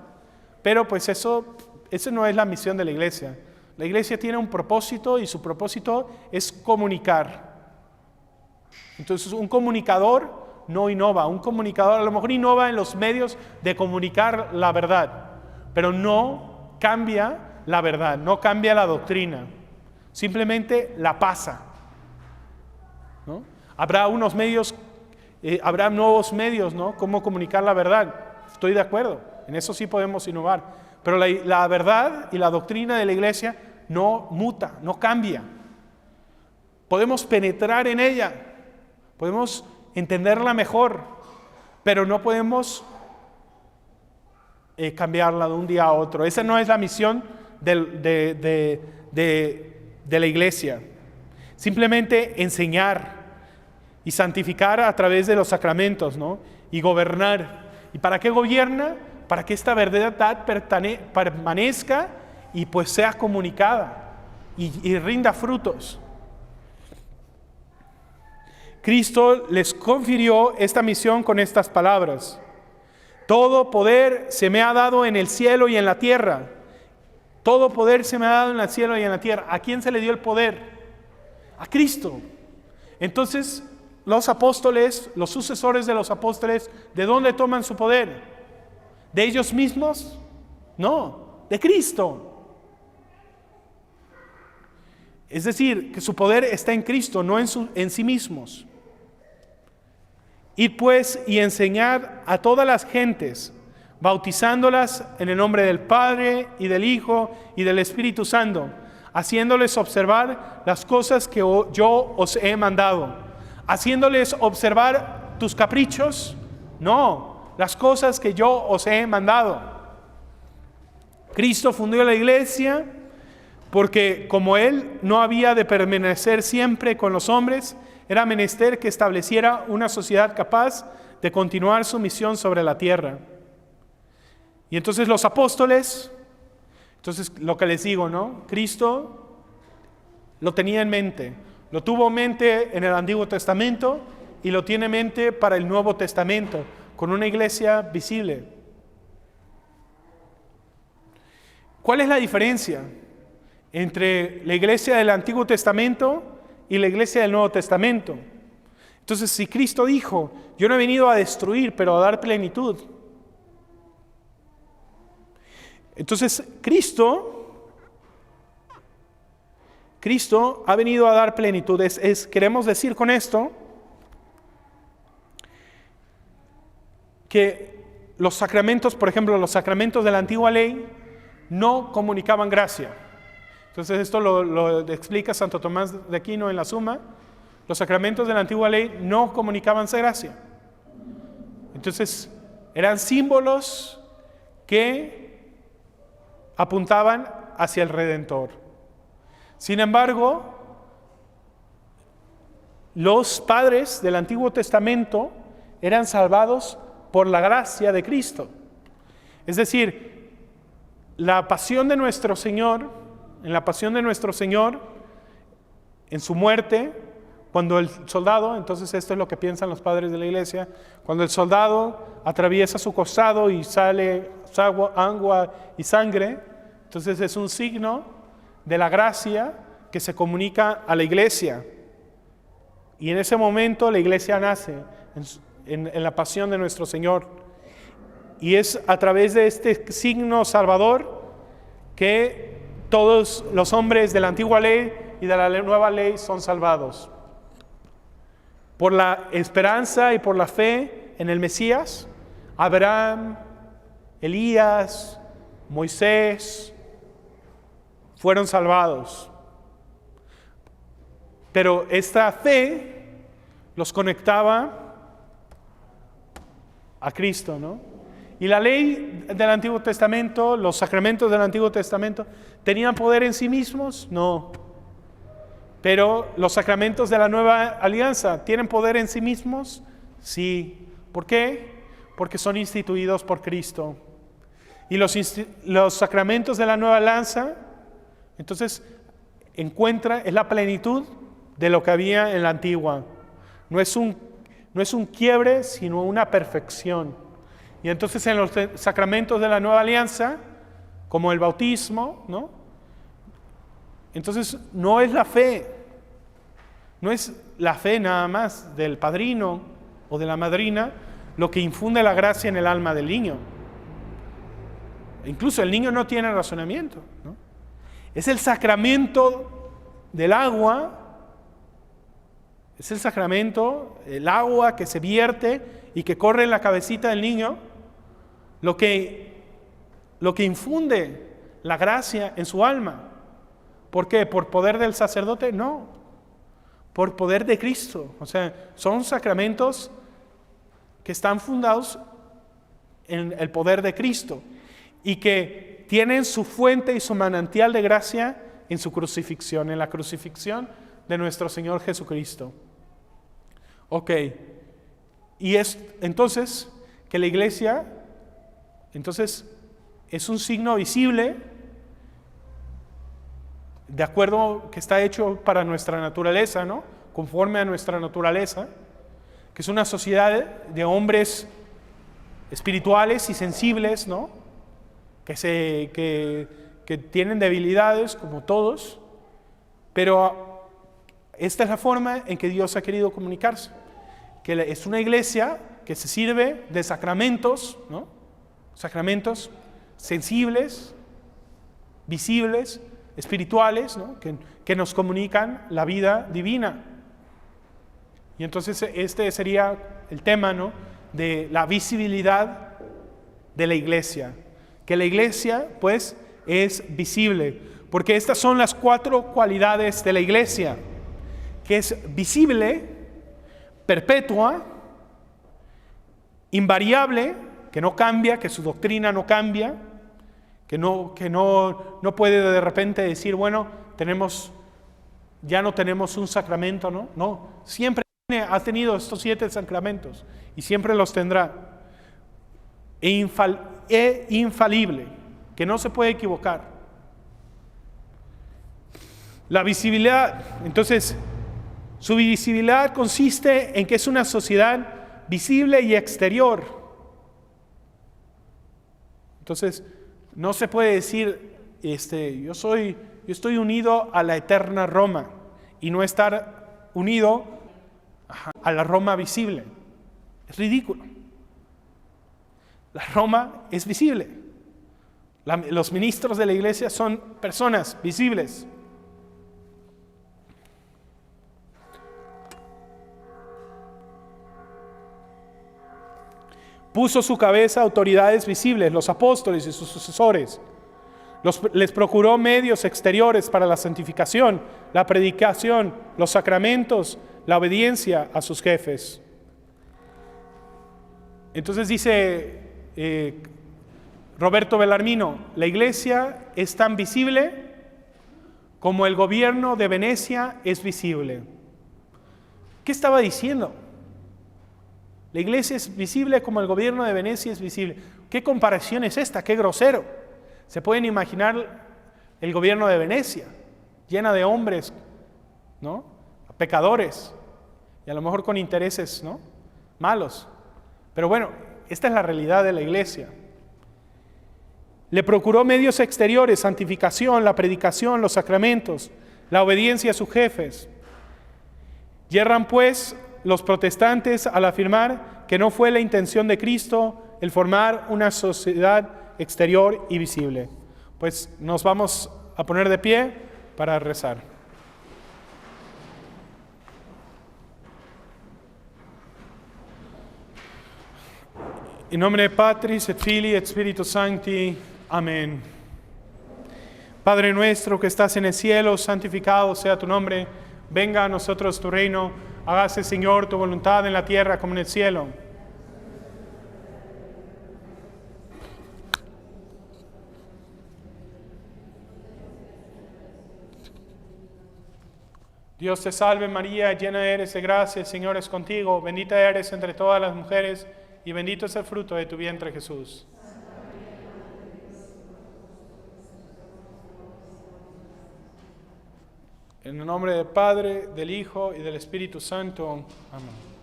Pero pues eso no es la misión de la iglesia. La iglesia tiene un propósito y su propósito es comunicar. Entonces un comunicador no innova. Un comunicador a lo mejor innova en los medios de comunicar la verdad, pero no cambia la verdad, no cambia la doctrina. Simplemente la pasa, ¿no? Habrá unos medios, habrá nuevos medios, ¿no? Cómo comunicar la verdad. Estoy de acuerdo, en eso sí podemos innovar. Pero la verdad y la doctrina de la iglesia no muta, no cambia. Podemos penetrar en ella, podemos entenderla mejor, pero no podemos cambiarla de un día a otro. Esa no es la misión de la iglesia. Simplemente enseñar y santificar a través de los sacramentos, ¿no? Y gobernar. ¿Y para qué gobierna? Para que esta verdad permanezca y pues sea comunicada y rinda frutos. Cristo les confirió esta misión con estas palabras: todo poder se me ha dado en el cielo y en la tierra. Todo poder se me ha dado en el cielo y en la tierra. ¿A quién se le dio el poder? A Cristo. Entonces, los apóstoles, los sucesores de los apóstoles, ¿de dónde toman su poder? ¿De ellos mismos? No, de Cristo. Es decir, que su poder está en Cristo, no en sí mismos. Id pues y enseñad a todas las gentes, bautizándolas en el nombre del Padre y del Hijo y del Espíritu Santo, haciéndoles observar las cosas que yo os he mandado. ¿Haciéndoles observar tus caprichos? No, las cosas que yo os he mandado. Cristo fundó la iglesia porque como Él no había de permanecer siempre con los hombres, era menester que estableciera una sociedad capaz de continuar su misión sobre la tierra. Y entonces los apóstoles, entonces lo que les digo, ¿no? Cristo lo tenía en mente, lo tuvo en mente en el Antiguo Testamento y lo tiene en mente para el Nuevo Testamento, con una iglesia visible. ¿Cuál es la diferencia entre la iglesia del Antiguo Testamento y la iglesia del Nuevo Testamento? Entonces, si Cristo dijo, yo no he venido a destruir, pero a dar plenitud. Entonces, Cristo ha venido a dar plenitud. Queremos decir con esto que los sacramentos, por ejemplo, los sacramentos de la antigua ley no comunicaban gracia. Entonces esto lo explica Santo Tomás de Aquino en la Suma. Los sacramentos de la antigua ley no comunicaban gracia. Entonces eran símbolos que apuntaban hacia el Redentor. Sin embargo, los padres del Antiguo Testamento eran salvados por la gracia de Cristo. Es decir, la pasión de nuestro Señor, en la pasión de nuestro Señor, en su muerte, cuando el soldado, entonces esto es lo que piensan los padres de la iglesia, cuando el soldado atraviesa su costado y sale agua y sangre, entonces es un signo de la gracia que se comunica a la iglesia. Y en ese momento la iglesia nace en la pasión de nuestro Señor. Y es a través de este signo salvador que todos los hombres de la antigua ley y de la nueva ley son salvados. Por la esperanza y por la fe en el Mesías, Abraham, Elías, Moisés fueron salvados. Pero esta fe los conectaba a Cristo, ¿no? Y la ley del Antiguo Testamento, los sacramentos del Antiguo Testamento, ¿tenían poder en sí mismos? No. Pero los sacramentos de la Nueva Alianza, ¿tienen poder en sí mismos? Sí. ¿Por qué? Porque son instituidos por Cristo. Y los sacramentos de la Nueva Alianza, entonces, es la plenitud de lo que había en la antigua. No es un quiebre, sino una perfección. Y entonces en los sacramentos de la Nueva Alianza, como el bautismo, ¿no? Entonces no es la fe, no es la fe nada más del padrino o de la madrina lo que infunde la gracia en el alma del niño. Incluso el niño no tiene razonamiento, ¿no? Es el sacramento del agua, es el sacramento, el agua que se vierte y que corre en la cabecita del niño, lo que infunde la gracia en su alma. ¿Por qué? ¿Por poder del sacerdote? No, por poder de Cristo. O sea, son sacramentos que están fundados en el poder de Cristo y que tienen su fuente y su manantial de gracia en su crucifixión, en la crucifixión de nuestro Señor Jesucristo. Ok, y es entonces que la iglesia, entonces es un signo visible, de acuerdo que está hecho para nuestra naturaleza, ¿no? Conforme a nuestra naturaleza, que es una sociedad de hombres espirituales y sensibles, ¿no? Que tienen debilidades como todos, pero esta es la forma en que Dios ha querido comunicarse, que es una iglesia que se sirve de sacramentos, ¿no? Sacramentos sensibles, visibles, espirituales, ¿no? que nos comunican la vida divina. Y entonces este sería el tema, ¿no? De la visibilidad de la iglesia. Que la iglesia, pues, es visible. Porque estas son las 4 cualidades de la iglesia. Que es visible, perpetua, invariable, que no cambia, que su doctrina no cambia, que no puede de repente decir, bueno, ya no tenemos un sacramento, ¿no? No, siempre ha tenido estos 7 sacramentos y siempre los tendrá. E infalible, que no se puede equivocar. La visibilidad, entonces, su visibilidad consiste en que es una sociedad visible y exterior. Entonces, no se puede decir, yo estoy unido a la eterna Roma y no estar unido a la Roma visible. Es ridículo. La Roma es visible. Los ministros de la iglesia son personas visibles. Puso su cabeza autoridades visibles, los apóstoles y sus sucesores. Les procuró medios exteriores para la santificación, la predicación, los sacramentos, la obediencia a sus jefes. Entonces dice Roberto Bellarmino, la iglesia es tan visible como el gobierno de Venecia es visible. ¿Qué estaba diciendo? La iglesia es visible como el gobierno de Venecia es visible. ¿Qué comparación es esta? ¡Qué grosero! ¿Se pueden imaginar el gobierno de Venecia, llena de hombres, ¿no? Pecadores, y a lo mejor con intereses, ¿no? Malos. Pero bueno, esta es la realidad de la iglesia. Le procuró medios exteriores, santificación, la predicación, los sacramentos, la obediencia a sus jefes. Yerran pues los protestantes al afirmar que no fue la intención de Cristo el formar una sociedad exterior y visible. Pues nos vamos a poner de pie para rezar. In nomine Patris et Filii et Spiritus Sancti. Amén. Padre nuestro que estás en el cielo, santificado sea tu nombre. Venga a nosotros tu reino. Hágase, Señor, tu voluntad en la tierra como en el cielo. Dios te salve María, llena eres de gracia, el Señor es contigo. Bendita eres entre todas las mujeres y bendito es el fruto de tu vientre, Jesús. En el nombre del Padre, del Hijo y del Espíritu Santo. Amén.